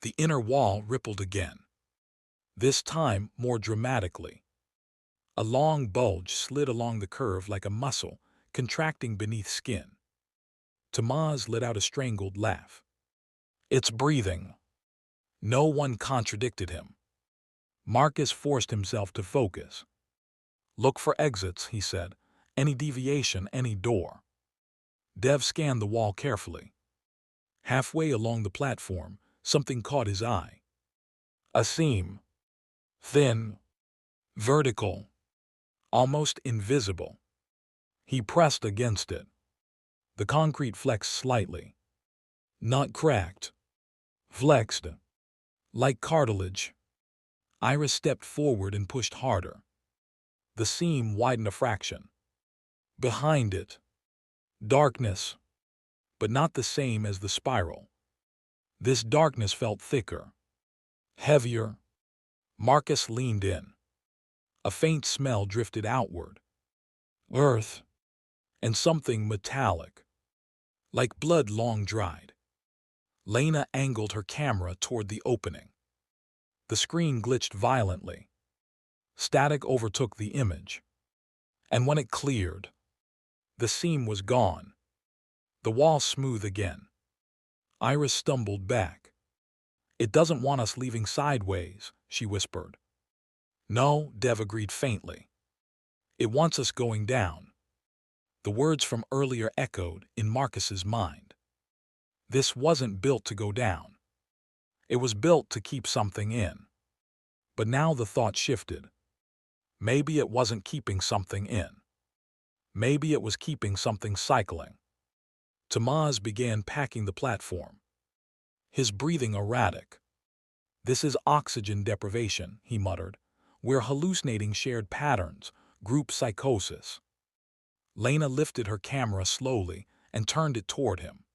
The inner wall rippled again. This time more dramatically. A long bulge slid along the curve like a muscle, contracting beneath skin. Tamaz let out a strangled laugh. "It's breathing." No one contradicted him. Marcus forced himself to focus. "Look for exits," he said. "Any deviation, any door." Dev scanned the wall carefully. Halfway along the platform, something caught his eye. A seam. Thin. Vertical. Almost invisible. He pressed against it. The concrete flexed slightly. Not cracked. Flexed. Like cartilage. Iris stepped forward and pushed harder. The seam widened a fraction. Behind it, darkness, but not the same as the spiral. This darkness felt thicker, heavier. Marcus leaned in. A faint smell drifted outward. Earth, and something metallic, like blood long dried. Lena angled her camera toward the opening. The screen glitched violently. Static overtook the image. And when it cleared, the seam was gone. The wall smooth again. Iris stumbled back. "It doesn't want us leaving sideways," she whispered. "No," Dev agreed faintly. "It wants us going down." The words from earlier echoed in Marcus's mind. This wasn't built to go down. It was built to keep something in. But now the thought shifted. Maybe it wasn't keeping something in. Maybe it was keeping something cycling. Tamaz began packing the platform. His breathing erratic. "This is oxygen deprivation," he muttered. "We're hallucinating shared patterns, group psychosis." Lena lifted her camera slowly and turned it toward him.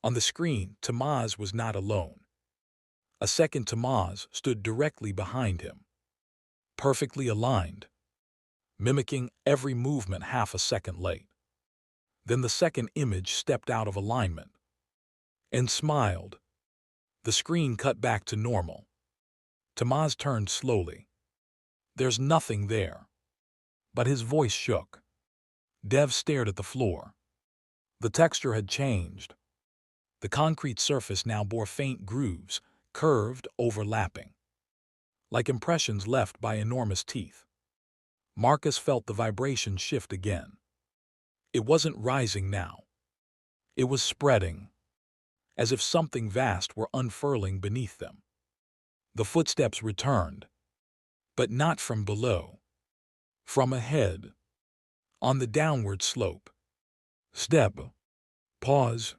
On the screen, Tamaz was not alone. A second Tamaz stood directly behind him. Perfectly aligned, mimicking every movement half a second late. Then the second image stepped out of alignment. and smiled. The screen cut back to normal. Tomas turned slowly. There's nothing there. But his voice shook. Dev stared at the floor. The texture had changed. The concrete surface now bore faint grooves, curved, overlapping, like impressions left by enormous teeth. Marcus felt the vibration shift again. It wasn't rising now. It was spreading, as if something vast were unfurling beneath them. The footsteps returned, but not from below. From ahead, on the downward slope. Step. Pause.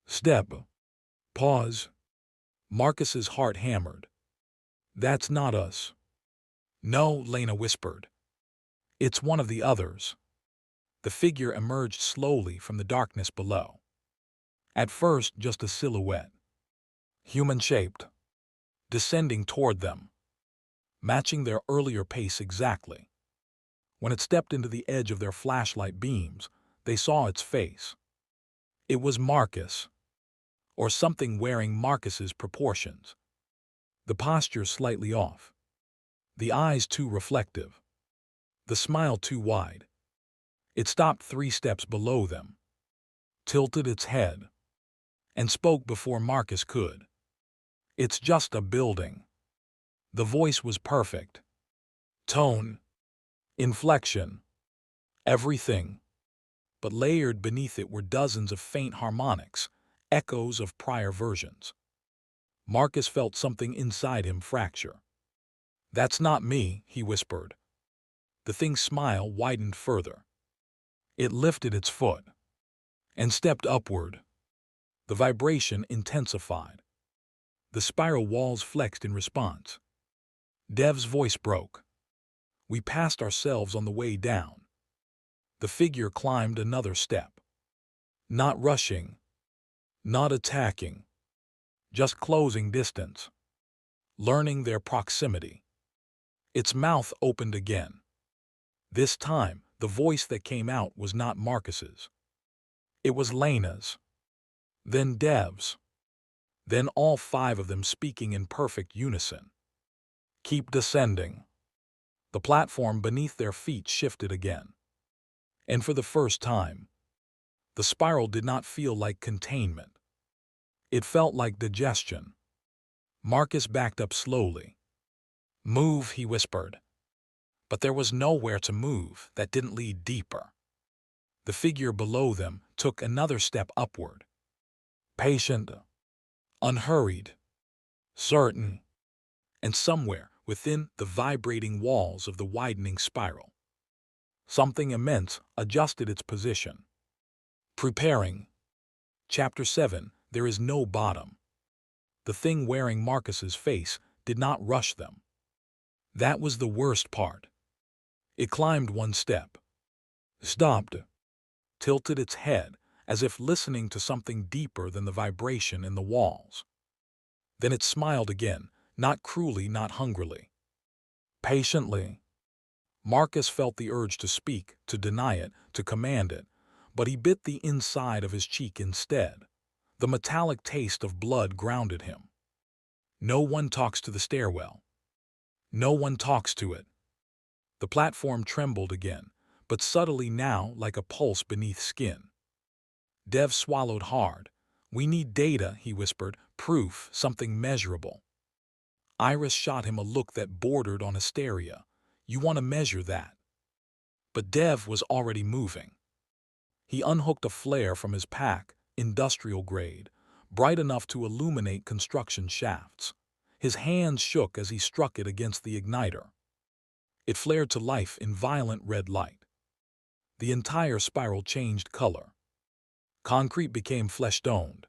Step. Pause. Marcus's heart hammered. That's not us. No, Lena whispered. It's one of the others. The figure emerged slowly from the darkness below. At first, just a silhouette. Human-shaped. Descending toward them. Matching their earlier pace exactly. When it stepped into the edge of their flashlight beams, they saw its face. It was Marcus. Or something wearing Marcus's proportions. The posture slightly off. The eyes too reflective. The smile too wide. It stopped 3 steps below them, tilted its head, and spoke before Marcus could. It's just a building. The voice was perfect. Tone, inflection, everything. But layered beneath it were dozens of faint harmonics, echoes of prior versions. Marcus felt something inside him fracture. That's not me, he whispered. The thing's smile widened further. It lifted its foot and stepped upward. The vibration intensified. The spiral walls flexed in response. Dev's voice broke. We passed ourselves on the way down. The figure climbed another step. Not rushing. Not attacking. Just closing distance. Learning their proximity. Its mouth opened again. This time, the voice that came out was not Marcus's. It was Lena's. Then Dev's. Then all 5 of them speaking in perfect unison. Keep descending. The platform beneath their feet shifted again. And for the first time, the spiral did not feel like containment. It felt like digestion. Marcus backed up slowly. Move, he whispered. But there was nowhere to move that didn't lead deeper. The figure below them took another step upward. Patient, unhurried, certain, and somewhere within the vibrating walls of the widening spiral, something immense adjusted its position. Preparing. Chapter 7, There is no bottom. The thing wearing Marcus's face did not rush them. That was the worst part. It climbed 1 step, stopped, tilted its head as if listening to something deeper than the vibration in the walls. Then it smiled again, not cruelly, not hungrily. Patiently. Marcus felt the urge to speak, to deny it, to command it, but he bit the inside of his cheek instead. The metallic taste of blood grounded him. No one talks to the stairwell. No one talks to it. The platform trembled again, but subtly now like a pulse beneath skin. Dev swallowed hard. We need data, he whispered, proof, something measurable. Iris shot him a look that bordered on hysteria. You want to measure that. But Dev was already moving. He unhooked a flare from his pack, industrial grade, bright enough to illuminate construction shafts. His hands shook as he struck it against the igniter. It flared to life in violent red light. The entire spiral changed color. Concrete became flesh-toned.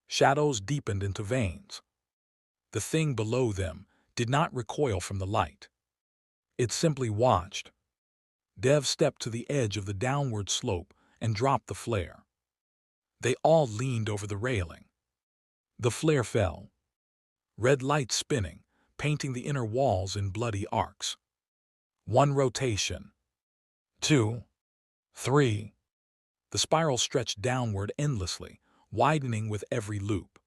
Shadows deepened into veins. The thing below them did not recoil from the light. It simply watched. Dev stepped to the edge of the downward slope and dropped the flare. They all leaned over the railing. The flare fell. Red light spinning, painting the inner walls in bloody arcs. 1 rotation. 2. 3. The spiral stretched downward endlessly, widening with every loop.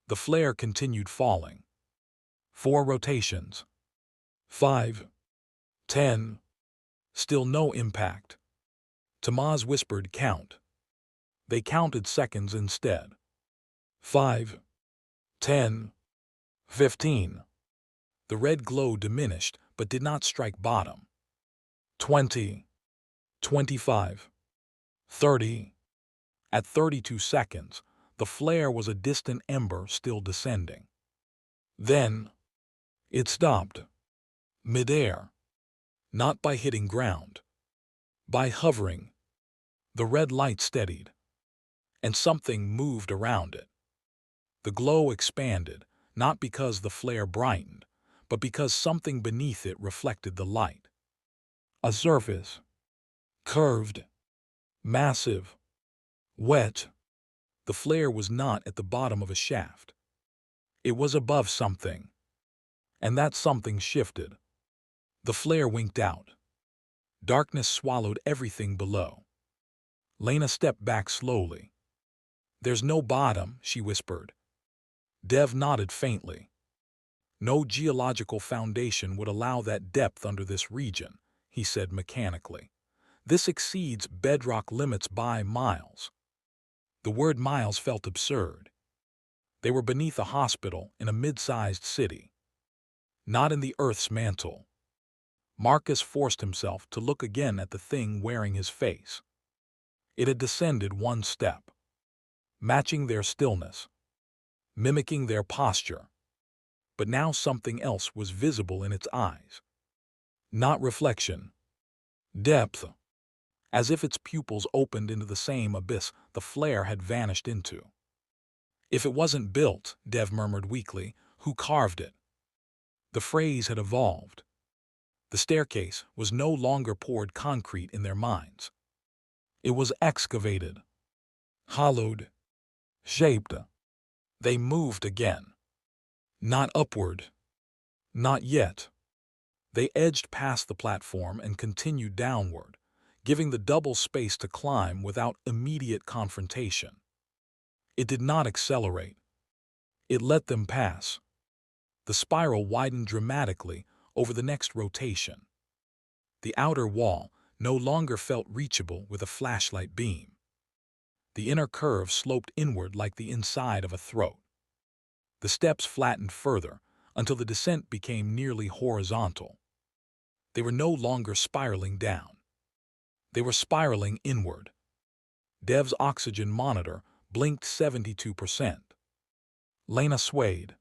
The flare continued falling. 4 rotations. 5. 10. Still no impact. Tamaz whispered, "Count." They counted seconds instead. 5. 10. 15. The red glow diminished but did not strike bottom. 20. 25. 30. At 32 seconds, the flare was a distant ember still descending. Then, it stopped. Midair. Not by hitting ground. By hovering. The red light steadied, and something moved around it. The glow expanded, not because the flare brightened, but because something beneath it reflected the light. A surface. Curved. Massive. Wet. The flare was not at the bottom of a shaft. It was above something. And that something shifted. The flare winked out. Darkness swallowed everything below. Lena stepped back slowly. "There's no bottom," she whispered. Dev nodded faintly. "No geological foundation would allow that depth under this region," he said mechanically. "This exceeds bedrock limits by miles." The word miles felt absurd. They were beneath a hospital in a mid-sized city. Not in the Earth's mantle. Marcus forced himself to look again at the thing wearing his face. It had descended 1 step, matching their stillness, mimicking their posture. But now something else was visible in its eyes. Not reflection. Depth. As if its pupils opened into the same abyss the flare had vanished into. "If it wasn't built," Dev murmured weakly, "who carved it?" The phrase had evolved. The staircase was no longer poured concrete in their minds. It was excavated. Hollowed. Shaped. They moved again. Not upward. Not yet. They edged past the platform and continued downward, giving the double space to climb without immediate confrontation. It did not accelerate. It let them pass. The spiral widened dramatically over the next rotation. The outer wall no longer felt reachable with a flashlight beam. The inner curve sloped inward like the inside of a throat. The steps flattened further until the descent became nearly horizontal. They were no longer spiraling down. They were spiraling inward. Dev's oxygen monitor blinked 72%. Lena swayed.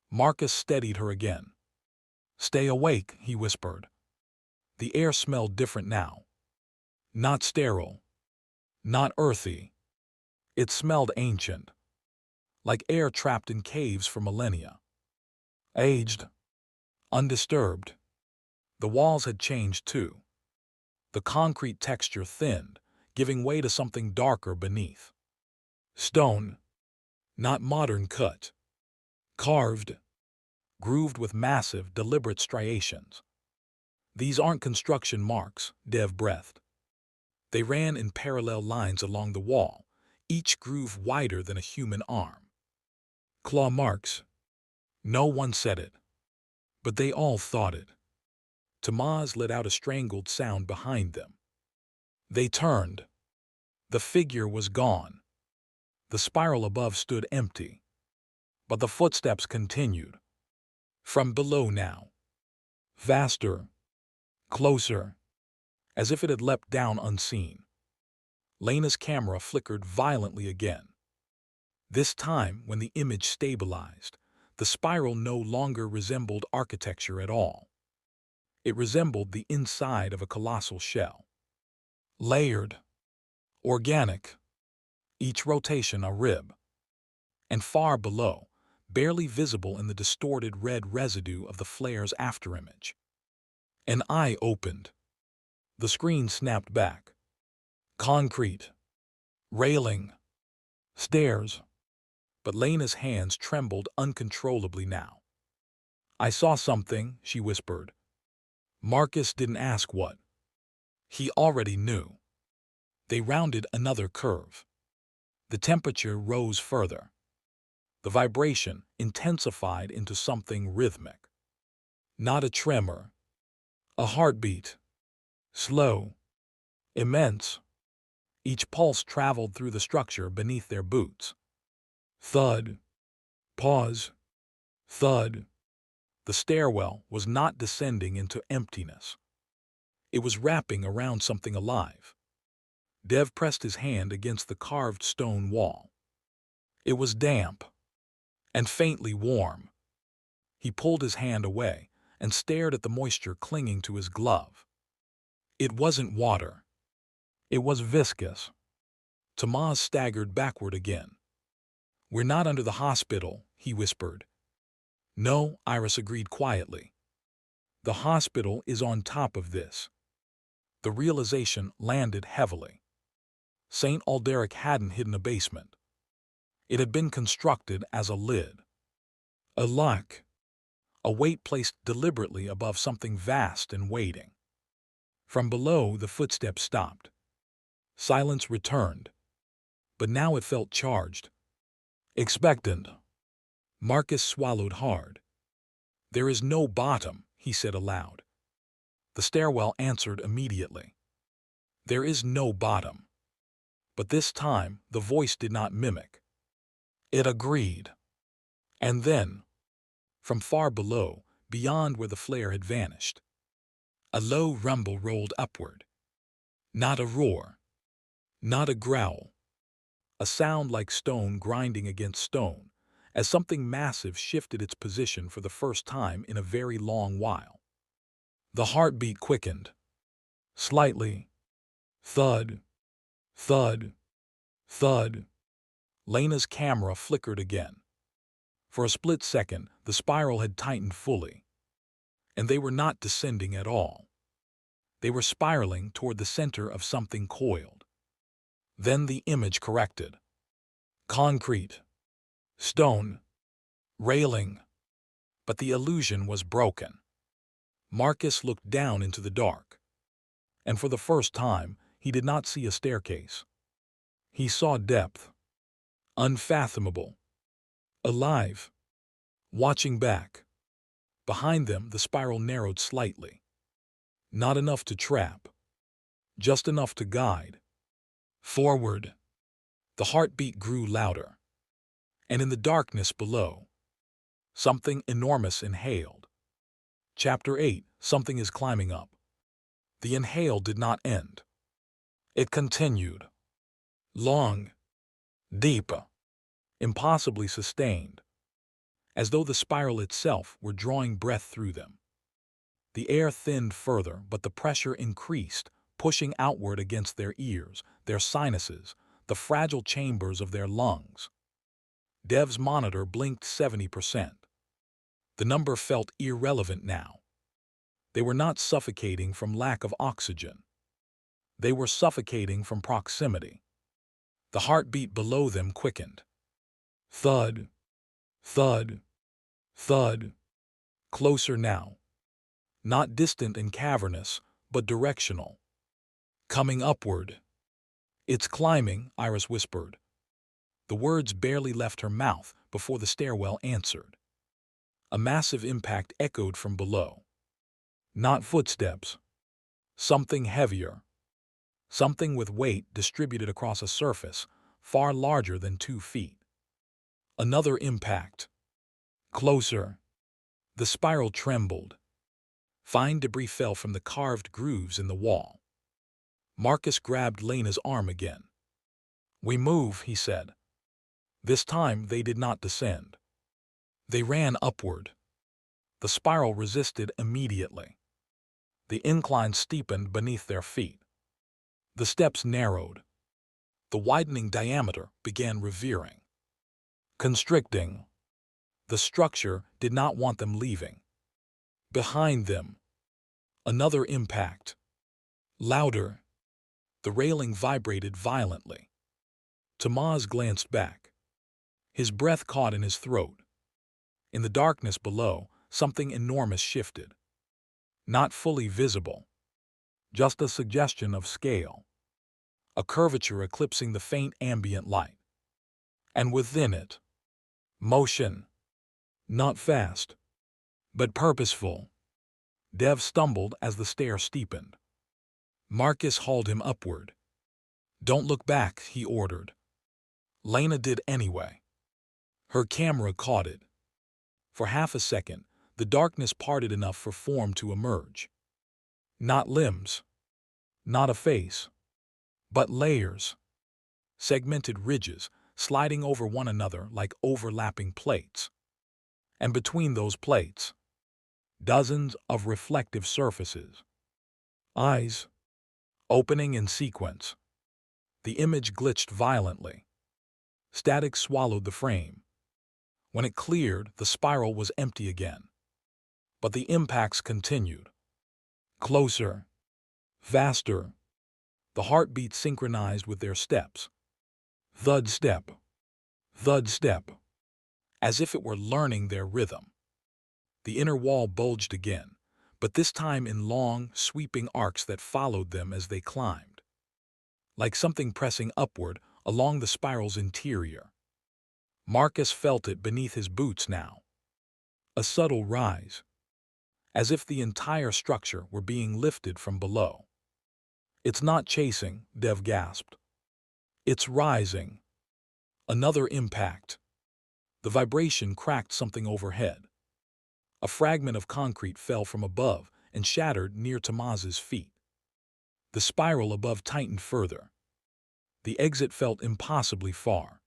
Marcus steadied her again. "Stay awake," he whispered. The air smelled different now. Not sterile. Not earthy. It smelled ancient. Like air trapped in caves for millennia. Aged. Undisturbed. The walls had changed too. The concrete texture thinned, giving way to something darker beneath. Stone. Not modern cut. Carved. Grooved with massive, deliberate striations. "These aren't construction marks," Dev breathed. They ran in parallel lines along the wall, each groove wider than a human arm. "Claw marks." No one said it, but they all thought it. Tamaz let out a strangled sound behind them. They turned. The figure was gone. The spiral above stood empty. But the footsteps continued. From below now. Faster. Closer. As if it had leapt down unseen. Lena's camera flickered violently again. This time, when the image stabilized, the spiral no longer resembled architecture at all. It resembled the inside of a colossal shell. Layered. Organic. Each rotation a rib. And far below, barely visible in the distorted red residue of the flare's afterimage. An eye opened. The screen snapped back. Concrete. Railing. Stairs. But Lena's hands trembled uncontrollably now. "I saw something," she whispered. Marcus didn't ask what. He already knew. They rounded another curve. The temperature rose further. The vibration intensified into something rhythmic. Not a tremor, a heartbeat. Slow, immense. Each pulse traveled through the structure beneath their boots. Thud. Pause. Thud. The stairwell was not descending into emptiness. It was wrapping around something alive. Dev pressed his hand against the carved stone wall. It was damp and faintly warm. He pulled his hand away and stared at the moisture clinging to his glove. It wasn't water. It was viscous. Tomas staggered backward again. "We're not under the hospital," he whispered. "No," Iris agreed quietly. "The hospital is on top of this." The realization landed heavily. Saint Alderic hadn't hidden a basement. It had been constructed as a lid. A lock. A weight placed deliberately above something vast and waiting. From below, the footsteps stopped. Silence returned. But now it felt charged. Expectant. Marcus swallowed hard. "There is no bottom," he said aloud. The stairwell answered immediately. "There is no bottom." But this time, the voice did not mimic. It agreed. And then, from far below, beyond where the flare had vanished, a low rumble rolled upward. Not a roar. Not a growl. A sound like stone grinding against stone, as something massive shifted its position for the first time in a very long while. The heartbeat quickened. Slightly. Thud. Thud. Thud. Lena's camera flickered again. For a split second, the spiral had tightened fully. And they were not descending at all. They were spiraling toward the center of something coiled. Then the image corrected. Concrete. Stone. Railing. But the illusion was broken. Marcus looked down into the dark. And for the first time, he did not see a staircase. He saw depth. Unfathomable. Alive. Watching back. Behind them, the spiral narrowed slightly. Not enough to trap. Just enough to guide. Forward. The heartbeat grew louder. And in the darkness below, something enormous inhaled. Chapter 8, Something is Climbing Up. The inhale did not end. It continued. Long. Deep. Impossibly sustained. As though the spiral itself were drawing breath through them. The air thinned further, but the pressure increased, pushing outward against their ears, their sinuses, the fragile chambers of their lungs. Dev's monitor blinked 70%. The number felt irrelevant now. They were not suffocating from lack of oxygen. They were suffocating from proximity. The heartbeat below them quickened. Thud. Thud. Thud. Closer now. Not distant and cavernous, but directional. Coming upward. "It's climbing," Iris whispered. The words barely left her mouth before the stairwell answered. A massive impact echoed from below. Not footsteps. Something heavier. Something with weight distributed across a surface far larger than 2 feet. Another impact. Closer. The spiral trembled. Fine debris fell from the carved grooves in the wall. Marcus grabbed Lena's arm again. "We move," he said. This time they did not descend. They ran upward. The spiral resisted immediately. The incline steepened beneath their feet. The steps narrowed. The widening diameter began revering. Constricting. The structure did not want them leaving. Behind them, another impact. Louder. The railing vibrated violently. Tomas glanced back. His breath caught in his throat. In the darkness below, something enormous shifted. Not fully visible. Just a suggestion of scale. A curvature eclipsing the faint ambient light. And within it, motion, not fast, but purposeful. Dev stumbled as the stair steepened. Marcus hauled him upward. "Don't look back," he ordered. Lena did anyway. Her camera caught it. For half a second, the darkness parted enough for form to emerge. Not limbs, not a face, but layers, segmented ridges sliding over one another like overlapping plates. And between those plates, dozens of reflective surfaces. Eyes, opening in sequence. The image glitched violently. Static swallowed the frame. When it cleared, the spiral was empty again. But the impacts continued. Closer, faster. The heartbeat synchronized with their steps. Thud step, thud step, as if it were learning their rhythm. The inner wall bulged again, but this time in long, sweeping arcs that followed them as they climbed. Like something pressing upward along the spiral's interior. Marcus felt it beneath his boots now. A subtle rise, as if the entire structure were being lifted from below. "It's not chasing," Dev gasped. "It's rising." Another impact. The vibration cracked something overhead. A fragment of concrete fell from above and shattered near Tomas's feet. The spiral above tightened further. The exit felt impossibly far.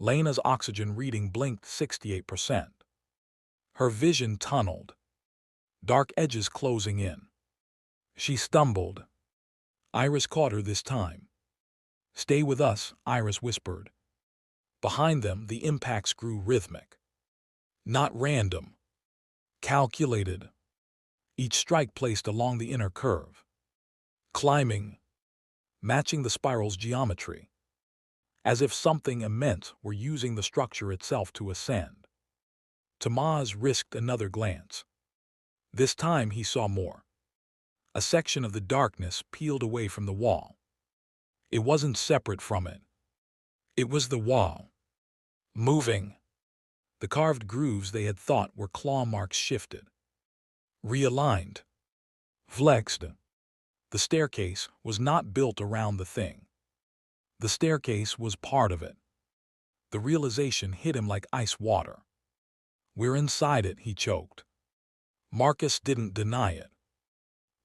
Lena's oxygen reading blinked 68%. Her vision tunneled, dark edges closing in. She stumbled. Iris caught her this time. "Stay with us," Iris whispered. Behind them, the impacts grew rhythmic. Not random. Calculated. Each strike placed along the inner curve. Climbing, matching the spiral's geometry. As if something immense were using the structure itself to ascend. Tomas risked another glance. This time he saw more. A section of the darkness peeled away from the wall. It wasn't separate from it. It was the wall. Moving. The carved grooves they had thought were claw marks shifted. Realigned. Flexed. The staircase was not built around the thing. The staircase was part of it. The realization hit him like ice water. "We're inside it," he choked. Marcus didn't deny it.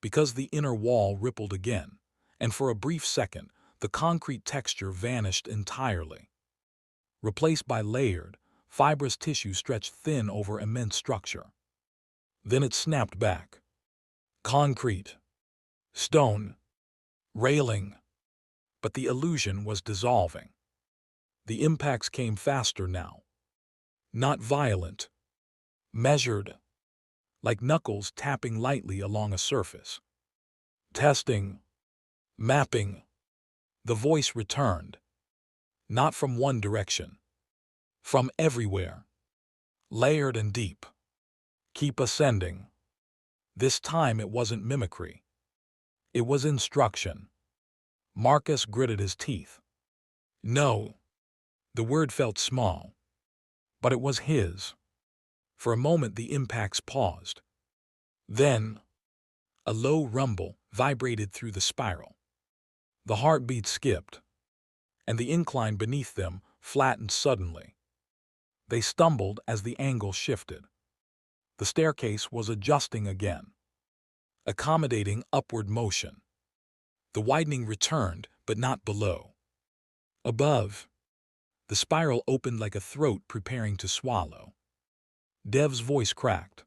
Because the inner wall rippled again, and for a brief second, the concrete texture vanished entirely. Replaced by layered, fibrous tissue stretched thin over immense structure. Then it snapped back. Concrete. Stone. Railing. But the illusion was dissolving. The impacts came faster now. Not violent. Measured. Like knuckles tapping lightly along a surface. Testing. Mapping. The voice returned. Not from one direction. From everywhere. Layered and deep. Keep ascending. This time it wasn't mimicry. It was instruction. Marcus gritted his teeth. No. The word felt small. But it was his. For a moment the impacts paused. Then, a low rumble vibrated through the spiral. The heartbeat skipped, and the incline beneath them flattened suddenly. They stumbled as the angle shifted. The staircase was adjusting again, accommodating upward motion. The widening returned, but not below. Above, the spiral opened like a throat preparing to swallow. Dev's voice cracked.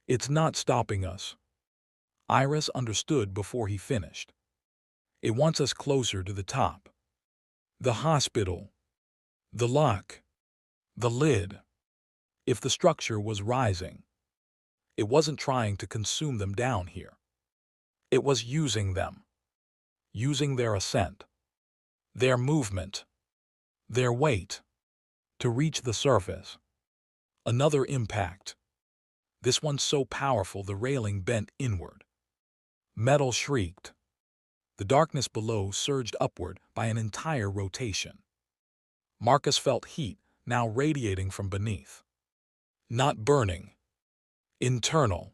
"It's not stopping us." Iris understood before he finished. "It wants us closer to the top. The hospital. The lock. The lid." If the structure was rising, it wasn't trying to consume them down here. It was using them. Using their ascent, their movement, their weight, to reach the surface. Another impact. This one so powerful the railing bent inward. Metal shrieked. The darkness below surged upward by an entire rotation. Marcus felt heat now radiating from beneath. Not burning. Internal.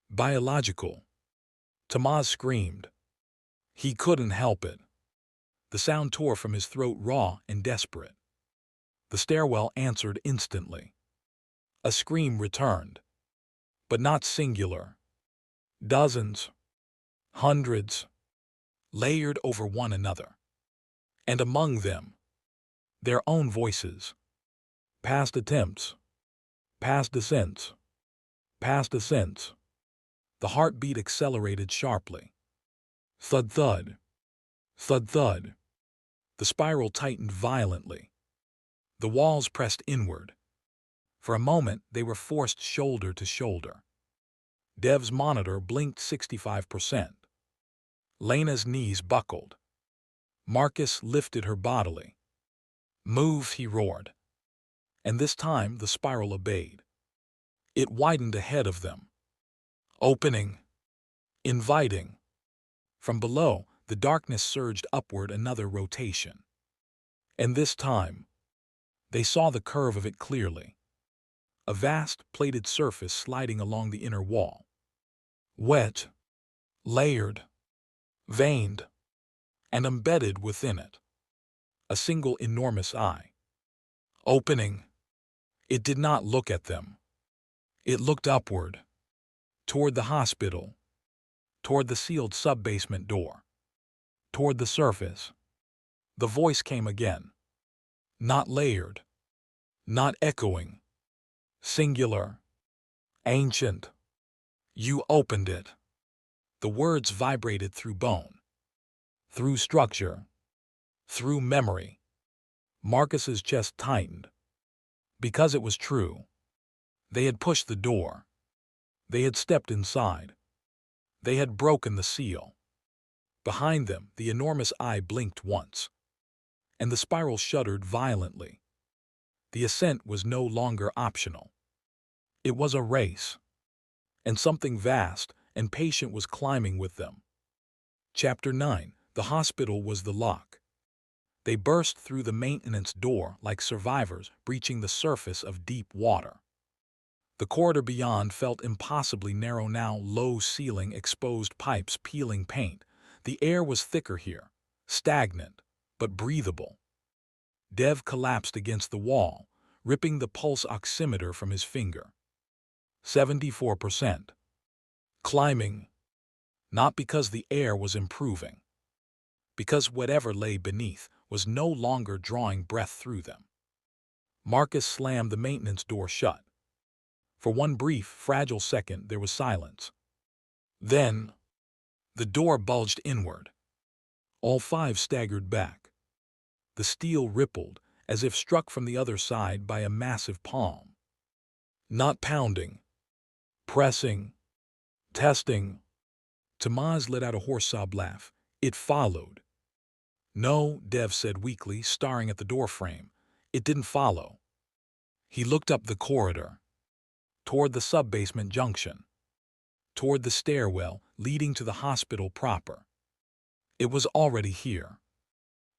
Biological. Tomas screamed. He couldn't help it. The sound tore from his throat raw and desperate. The stairwell answered instantly. A scream returned. But not singular. Dozens. Hundreds. Layered over one another. And among them, their own voices. Past attempts. Past descents. Past ascents. The heartbeat accelerated sharply. Thud thud. Thud thud. The spiral tightened violently. The walls pressed inward. For a moment, they were forced shoulder to shoulder. Dev's monitor blinked 65%. Lena's knees buckled. Marcus lifted her bodily. Move, he roared. And this time the spiral obeyed. It widened ahead of them. Opening. Inviting. From below, the darkness surged upward another rotation. And this time, they saw the curve of it clearly. A vast, plated surface sliding along the inner wall. Wet, layered, veined, and embedded within it. A single enormous eye. Opening. It did not look at them. It looked upward, toward the hospital, toward the sealed sub-basement door, toward the surface. The voice came again. Not layered, not echoing. Singular. Ancient. You opened it. The words vibrated through bone, through structure, through memory. Marcus's chest tightened. Because it was true. They had pushed the door. They had stepped inside. They had broken the seal. Behind them, the enormous eye blinked once, and the spiral shuddered violently. The ascent was no longer optional. It was a race, and something vast and patient was climbing with them. Chapter 9. The hospital was the lock. They burst through the maintenance door like survivors breaching the surface of deep water. The corridor beyond felt impossibly narrow now, low ceiling, exposed pipes, peeling paint. The air was thicker here, stagnant, but breathable. Dev collapsed against the wall, ripping the pulse oximeter from his finger. 74%. Climbing. Not because the air was improving. Because whatever lay beneath was no longer drawing breath through them. Marcus slammed the maintenance door shut. For one brief, fragile second, there was silence. Then, the door bulged inward. All five staggered back. The steel rippled, as if struck from the other side by a massive palm. Not pounding. Pressing. Testing. Tomas let out a hoarse sob laugh. It followed. No, Dev said weakly, staring at the doorframe. It didn't follow. He looked up the corridor. Toward the sub-basement junction. Toward the stairwell leading to the hospital proper. It was already here.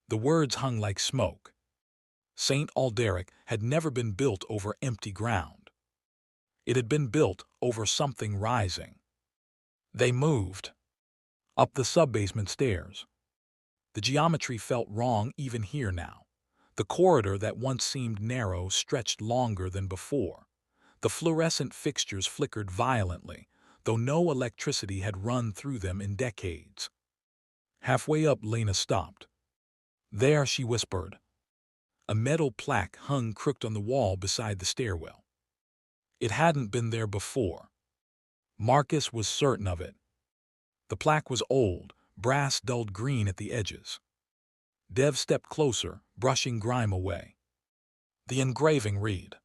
The words hung like smoke. Saint Alderic had never been built over empty ground. It had been built over something rising. They moved. Up the sub-basement stairs. The geometry felt wrong even here now. The corridor that once seemed narrow stretched longer than before. The fluorescent fixtures flickered violently, though no electricity had run through them in decades. Halfway up, Lena stopped. There, she whispered. A metal plaque hung crooked on the wall beside the stairwell. It hadn't been there before. Marcus was certain of it. The plaque was old, brass dulled green at the edges. Dev stepped closer, brushing grime away. The engraving read,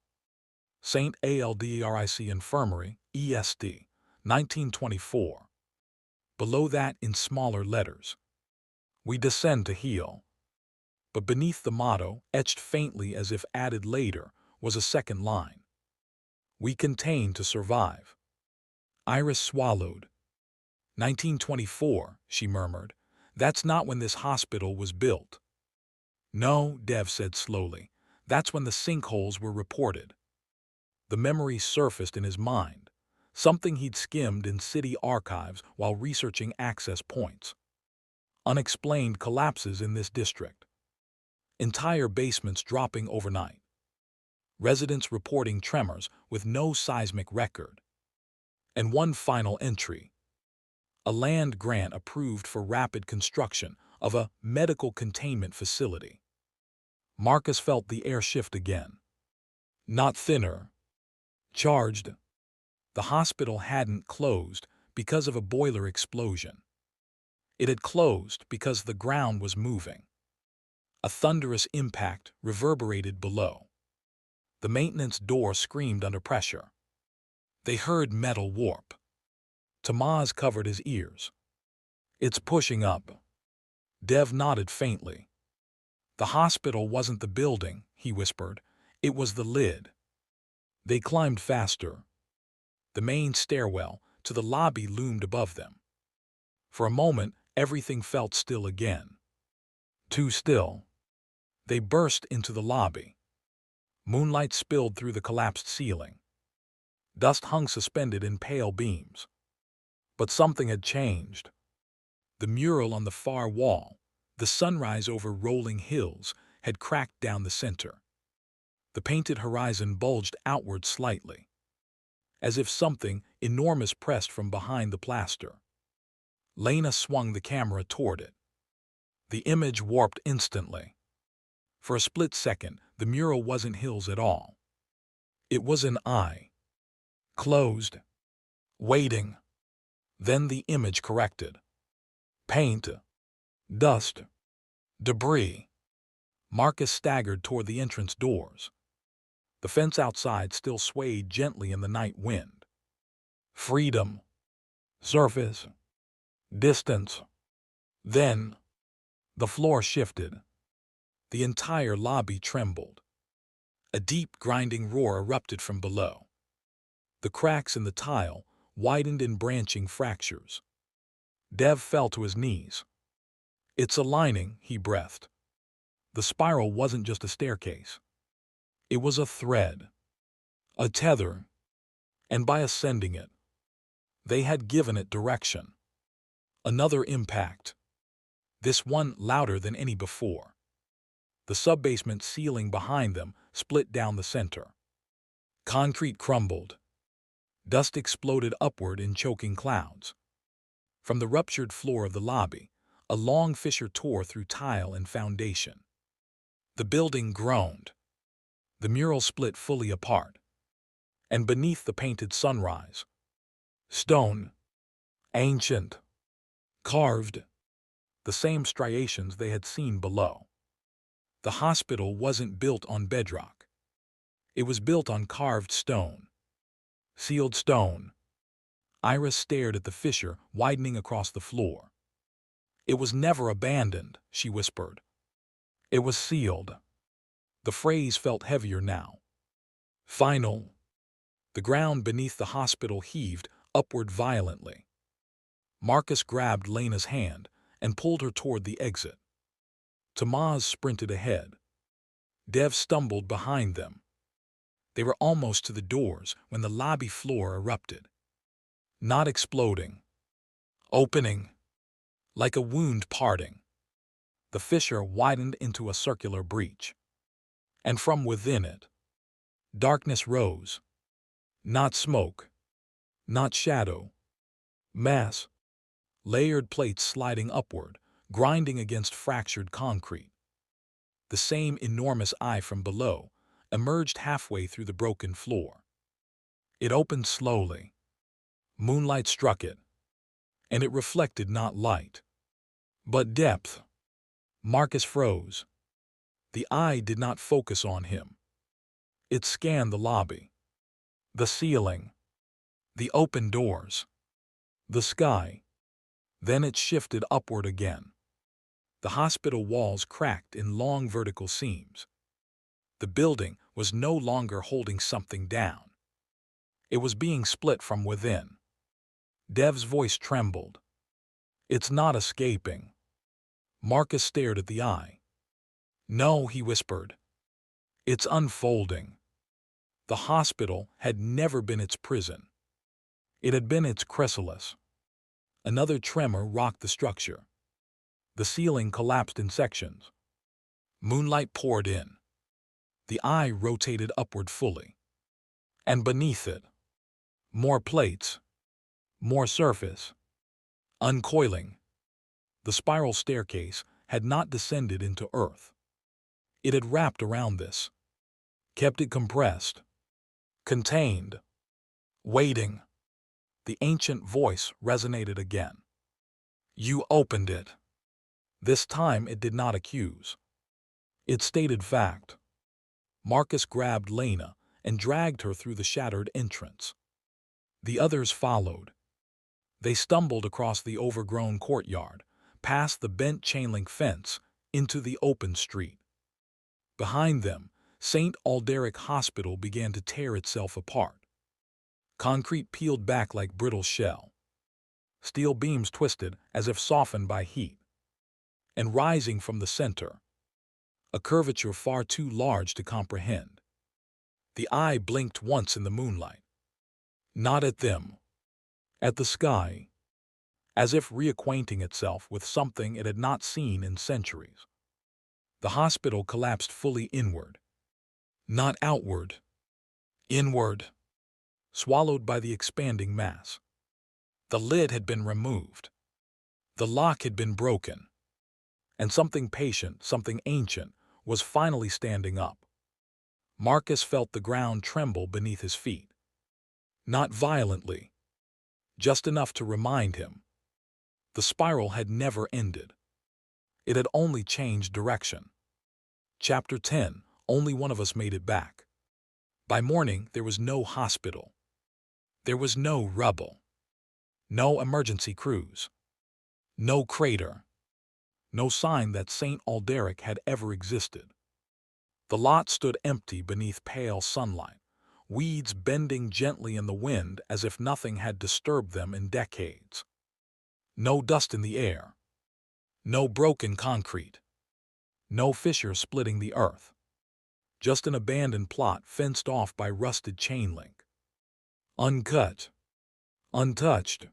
Saint Alderic Infirmary, ESD, 1924. Below that, in smaller letters, we descend to heal. But beneath the motto, etched faintly as if added later, was a second line. We contain to survive. Iris swallowed. 1924, she murmured. That's not when this hospital was built. No, Dev said slowly. That's when the sinkholes were reported. The memory surfaced in his mind, something he'd skimmed in city archives while researching access points. Unexplained collapses in this district. Entire basements dropping overnight. Residents reporting tremors with no seismic record. And one final entry. A land grant approved for rapid construction of a medical containment facility. Marcus felt the air shift again. Not thinner. Charged. The hospital hadn't closed because of a boiler explosion. It had closed because the ground was moving. A thunderous impact reverberated below. The maintenance door screamed under pressure. They heard metal warp. Tamaz covered his ears. It's pushing up. Dev nodded faintly. The hospital wasn't the building, he whispered. It was the lid. They climbed faster. The main stairwell to the lobby loomed above them. For a moment, everything felt still again. Too still. They burst into the lobby. Moonlight spilled through the collapsed ceiling. Dust hung suspended in pale beams. But something had changed. The mural on the far wall, the sunrise over rolling hills, had cracked down the center. The painted horizon bulged outward slightly, as if something enormous pressed from behind the plaster. Lena swung the camera toward it. The image warped instantly. For a split second, the mural wasn't hills at all. It was an eye. Closed. Waiting. Then the image corrected. Paint. Dust. Debris. Marcus staggered toward the entrance doors. The fence outside still swayed gently in the night wind. Freedom. Surface. Distance. Then, the floor shifted. The entire lobby trembled. A deep grinding roar erupted from below. The cracks in the tile widened in branching fractures. Dev fell to his knees. It's a lining, he breathed. The spiral wasn't just a staircase. It was a thread, a tether, and by ascending it, they had given it direction. Another impact, this one louder than any before. The sub-basement ceiling behind them split down the center. Concrete crumbled. Dust exploded upward in choking clouds. From the ruptured floor of the lobby, a long fissure tore through tile and foundation. The building groaned. The mural split fully apart. And beneath the painted sunrise, stone, ancient, carved, the same striations they had seen below. The hospital wasn't built on bedrock. It was built on carved stone. Sealed stone. Iris stared at the fissure widening across the floor. It was never abandoned, she whispered. It was sealed. The phrase felt heavier now. Final. The ground beneath the hospital heaved upward violently. Marcus grabbed Lena's hand and pulled her toward the exit. Tamaz sprinted ahead. Dev stumbled behind them. They were almost to the doors when the lobby floor erupted. Not exploding. Opening. Like a wound parting. The fissure widened into a circular breach. And from within it, darkness rose. Not smoke. Not shadow. Mass. Layered plates sliding upward, grinding against fractured concrete. The same enormous eye from below emerged halfway through the broken floor. It opened slowly. Moonlight struck it, and it reflected not light, but depth. Marcus froze. The eye did not focus on him. It scanned the lobby, the ceiling, the open doors, the sky. Then it shifted upward again. The hospital walls cracked in long vertical seams. The building was no longer holding something down. It was being split from within. Dev's voice trembled. It's not escaping. Marcus stared at the eye. No, he whispered. It's unfolding. The hospital had never been its prison. It had been its chrysalis. Another tremor rocked the structure. The ceiling collapsed in sections. Moonlight poured in. The eye rotated upward fully. And beneath it, more plates, more surface. Uncoiling, the spiral staircase had not descended into earth. It had wrapped around this, kept it compressed, contained, waiting. The ancient voice resonated again. You opened it. This time it did not accuse. It stated fact. Marcus grabbed Lena and dragged her through the shattered entrance. The others followed. They stumbled across the overgrown courtyard, past the bent chain-link fence, into the open street. Behind them, Saint Alderic Hospital began to tear itself apart. Concrete peeled back like brittle shell. Steel beams twisted as if softened by heat. And rising from the center, a curvature far too large to comprehend. The eye blinked once in the moonlight. Not at them. At the sky, as if reacquainting itself with something it had not seen in centuries. The hospital collapsed fully inward. Not outward. Inward. Swallowed by the expanding mass. The lid had been removed. The lock had been broken. And something patient, something ancient, was finally standing up. Marcus felt the ground tremble beneath his feet. Not violently. Just enough to remind him. The spiral had never ended. It had only changed direction. Chapter 10. Only one of us made it back. By morning, there was no hospital. There was no rubble. No emergency crews. No crater. No sign that Saint Alderic had ever existed. The lot stood empty beneath pale sunlight, weeds bending gently in the wind as if nothing had disturbed them in decades. No dust in the air. No broken concrete. No fissure splitting the earth. Just an abandoned plot fenced off by rusted chain link. Uncut. Untouched.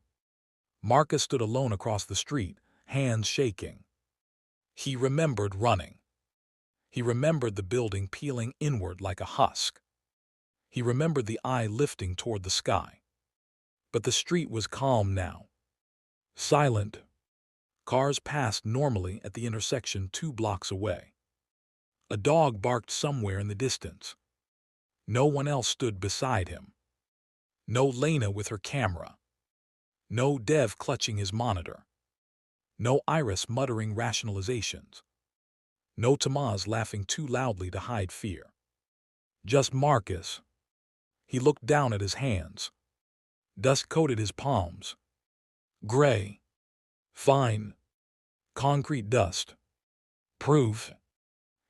Marcus stood alone across the street, hands shaking. He remembered running. He remembered the building peeling inward like a husk. He remembered the eye lifting toward the sky. But the street was calm now. Silent. Cars passed normally at the intersection 2 blocks away. A dog barked somewhere in the distance. No one else stood beside him. No Lena with her camera. No Dev clutching his monitor. No Iris muttering rationalizations. No Tamaz laughing too loudly to hide fear. Just Marcus. He looked down at his hands. Dust coated his palms. Gray. Fine. Concrete dust. Proof.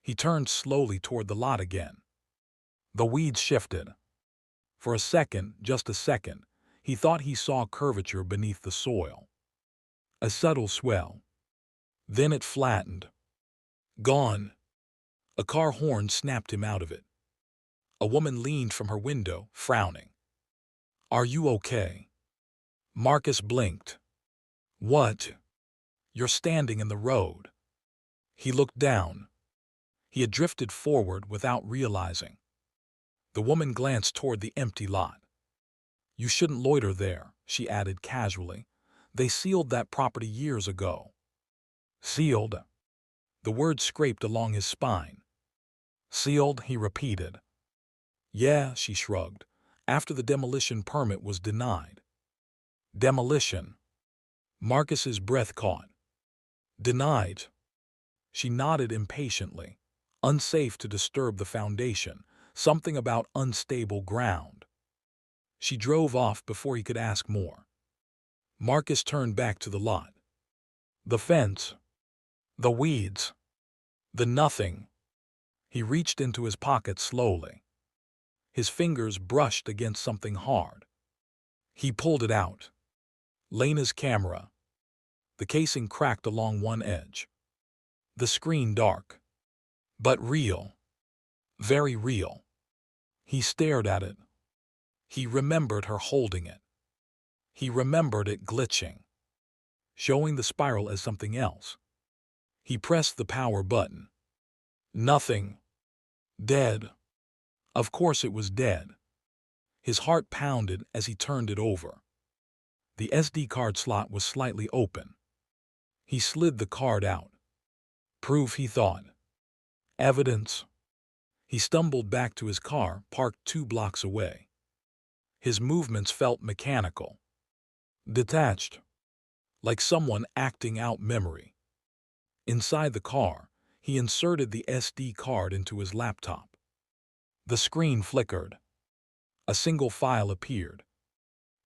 He turned slowly toward the lot again. The weeds shifted. For a second, just a second, he thought he saw curvature beneath the soil. A subtle swell. Then it flattened. Gone. A car horn snapped him out of it. A woman leaned from her window, frowning. Are you okay? Marcus blinked. What? You're standing in the road. He looked down. He had drifted forward without realizing. The woman glanced toward the empty lot. You shouldn't loiter there, she added casually. They sealed that property years ago. Sealed? The word scraped along his spine. Sealed, he repeated. Yeah, she shrugged, after the demolition permit was denied. Demolition. Marcus's breath caught. Denied. She nodded impatiently. Unsafe to disturb the foundation, something about unstable ground. She drove off before he could ask more. Marcus turned back to the lot. The fence. The weeds. The nothing. He reached into his pocket slowly. His fingers brushed against something hard. He pulled it out. Lena's camera. The casing cracked along one edge. The screen dark. But real. Very real. He stared at it. He remembered her holding it. He remembered it glitching, showing the spiral as something else. He pressed the power button. Nothing. Dead. Of course it was dead. His heart pounded as he turned it over. The SD card slot was slightly open. He slid the card out. Proof, he thought. Evidence. He stumbled back to his car, parked 2 blocks away. His movements felt mechanical. Detached. Like someone acting out memory. Inside the car, he inserted the SD card into his laptop. The screen flickered. A single file appeared.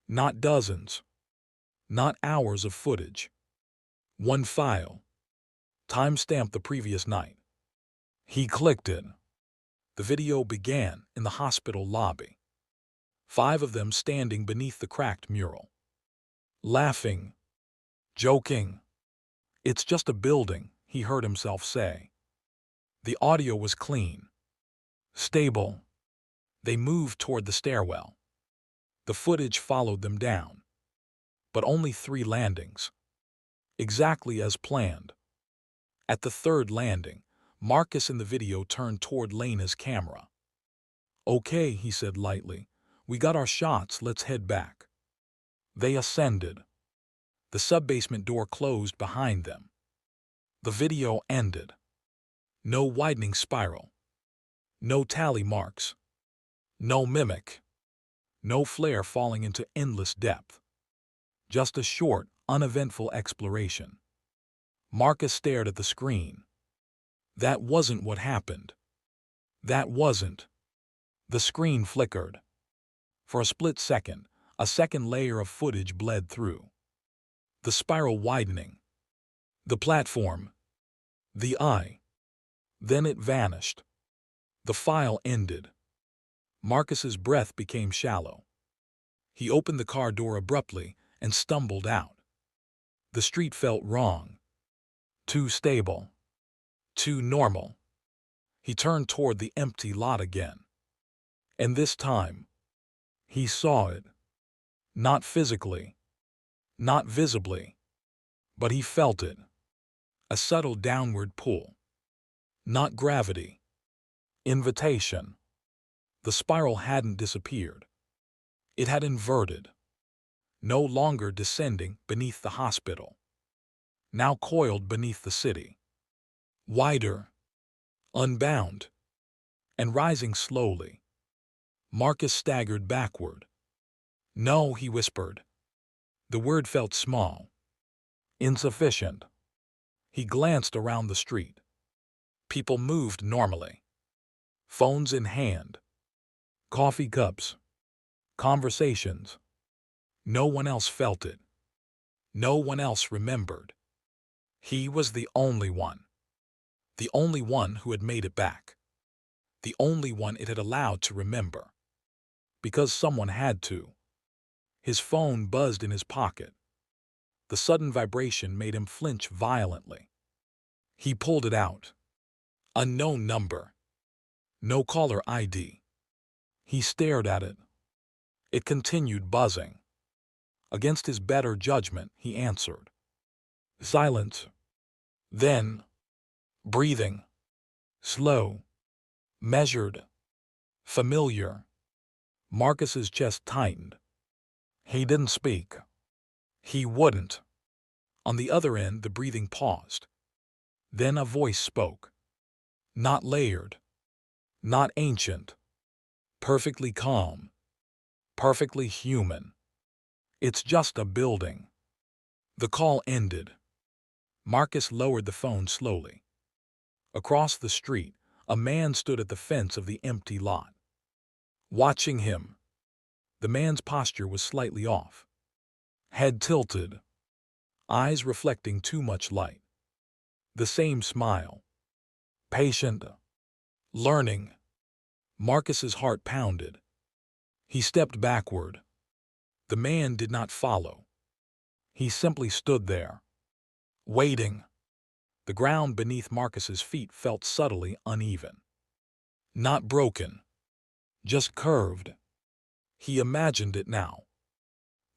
Not dozens. Not hours of footage. One file. Time-stamped the previous night. He clicked it. The video began in the hospital lobby. 5 of them standing beneath the cracked mural. Laughing. Joking. It's just a building, he heard himself say. The audio was clean. Stable. They moved toward the stairwell. The footage followed them down. But only 3 landings. Exactly as planned. At the 3rd landing, Marcus in the video turned toward Lena's camera. Okay, he said lightly. We got our shots, let's head back. They ascended. The sub-basement door closed behind them. The video ended. No widening spiral. No tally marks. No mimic. No flare falling into endless depth. Just a short, uneventful exploration. Marcus stared at the screen. That wasn't what happened. That wasn't. The screen flickered. For a split second, a second layer of footage bled through. The spiral widening. The platform. The eye. Then it vanished. The file ended. Marcus's breath became shallow. He opened the car door abruptly and stumbled out. The street felt wrong. Too stable. Too normal. He turned toward the empty lot again. And this time, he saw it. Not physically. Not visibly. But he felt it. A subtle downward pull. Not gravity. Invitation. The spiral hadn't disappeared. It had inverted. No longer descending beneath the hospital. Now coiled beneath the city. Wider. Unbound. And rising slowly. Marcus staggered backward. No, he whispered. The word felt small. Insufficient. He glanced around the street. People moved normally. Phones in hand. Coffee cups. Conversations. No one else felt it. No one else remembered. He was the only one. The only one who had made it back. The only one it had allowed to remember. Because someone had to. His phone buzzed in his pocket. The sudden vibration made him flinch violently. He pulled it out. Unknown number. No caller ID. He stared at it. It continued buzzing. Against his better judgment, he answered. Silence. Then, breathing. Slow. Measured. Familiar. Marcus's chest tightened. He didn't speak. He wouldn't. On the other end, the breathing paused. Then a voice spoke. Not layered. Not ancient. Perfectly calm. Perfectly human. It's just a building. The call ended. Marcus lowered the phone slowly. Across the street, a man stood at the fence of the empty lot. Watching him. The man's posture was slightly off. Head tilted. Eyes reflecting too much light. The same smile. Patient. Learning. Marcus's heart pounded. He stepped backward. The man did not follow. He simply stood there. Waiting. The ground beneath Marcus's feet felt subtly uneven. Not broken, just curved. He imagined it now.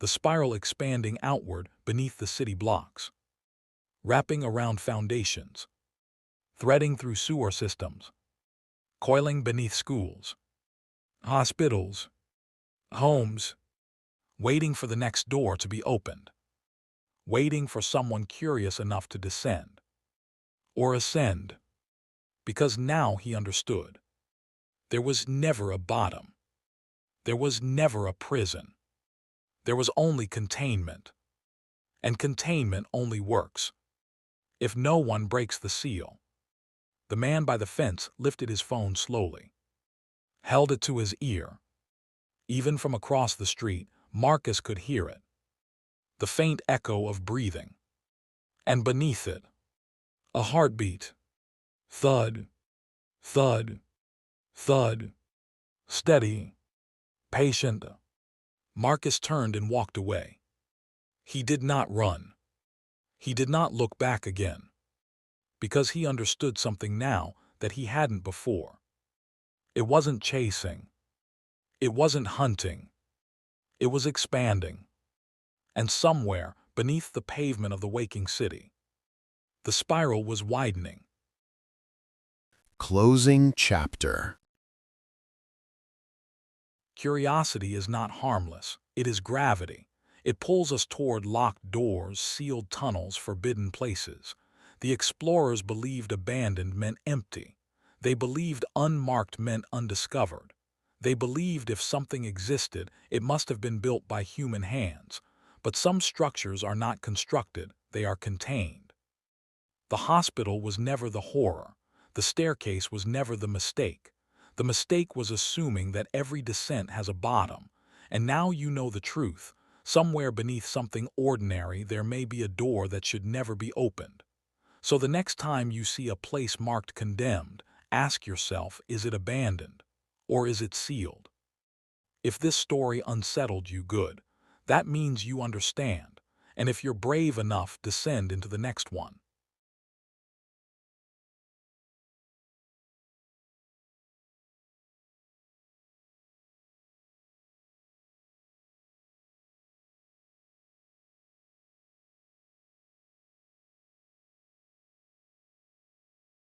The spiral expanding outward beneath the city blocks, wrapping around foundations, threading through sewer systems, coiling beneath schools, hospitals, homes, waiting for the next door to be opened, waiting for someone curious enough to descend, or ascend, because now he understood. There was never a bottom. There was never a prison. There was only containment. And containment only works if no one breaks the seal. The man by the fence lifted his phone slowly, held it to his ear. Even from across the street, Marcus could hear it, the faint echo of breathing. And beneath it, a heartbeat. Thud, thud, thud. Steady, patient. Marcus turned and walked away. He did not run. He did not look back again, because he understood something now that he hadn't before. It wasn't chasing. It wasn't hunting. It was expanding. And somewhere beneath the pavement of the waking city, the spiral was widening. Closing chapter. Curiosity is not harmless. It is gravity. It pulls us toward locked doors, sealed tunnels, forbidden places. The explorers believed abandoned meant empty. They believed unmarked meant undiscovered. They believed if something existed, it must have been built by human hands. But some structures are not constructed, they are contained. The hospital was never the horror. The staircase was never the mistake. The mistake was assuming that every descent has a bottom. And now you know the truth. Somewhere beneath something ordinary, there may be a door that should never be opened. So the next time you see a place marked condemned, ask yourself, is it abandoned? Or is it sealed? If this story unsettled you, good. That means you understand. And if you're brave enough, descend into the next one.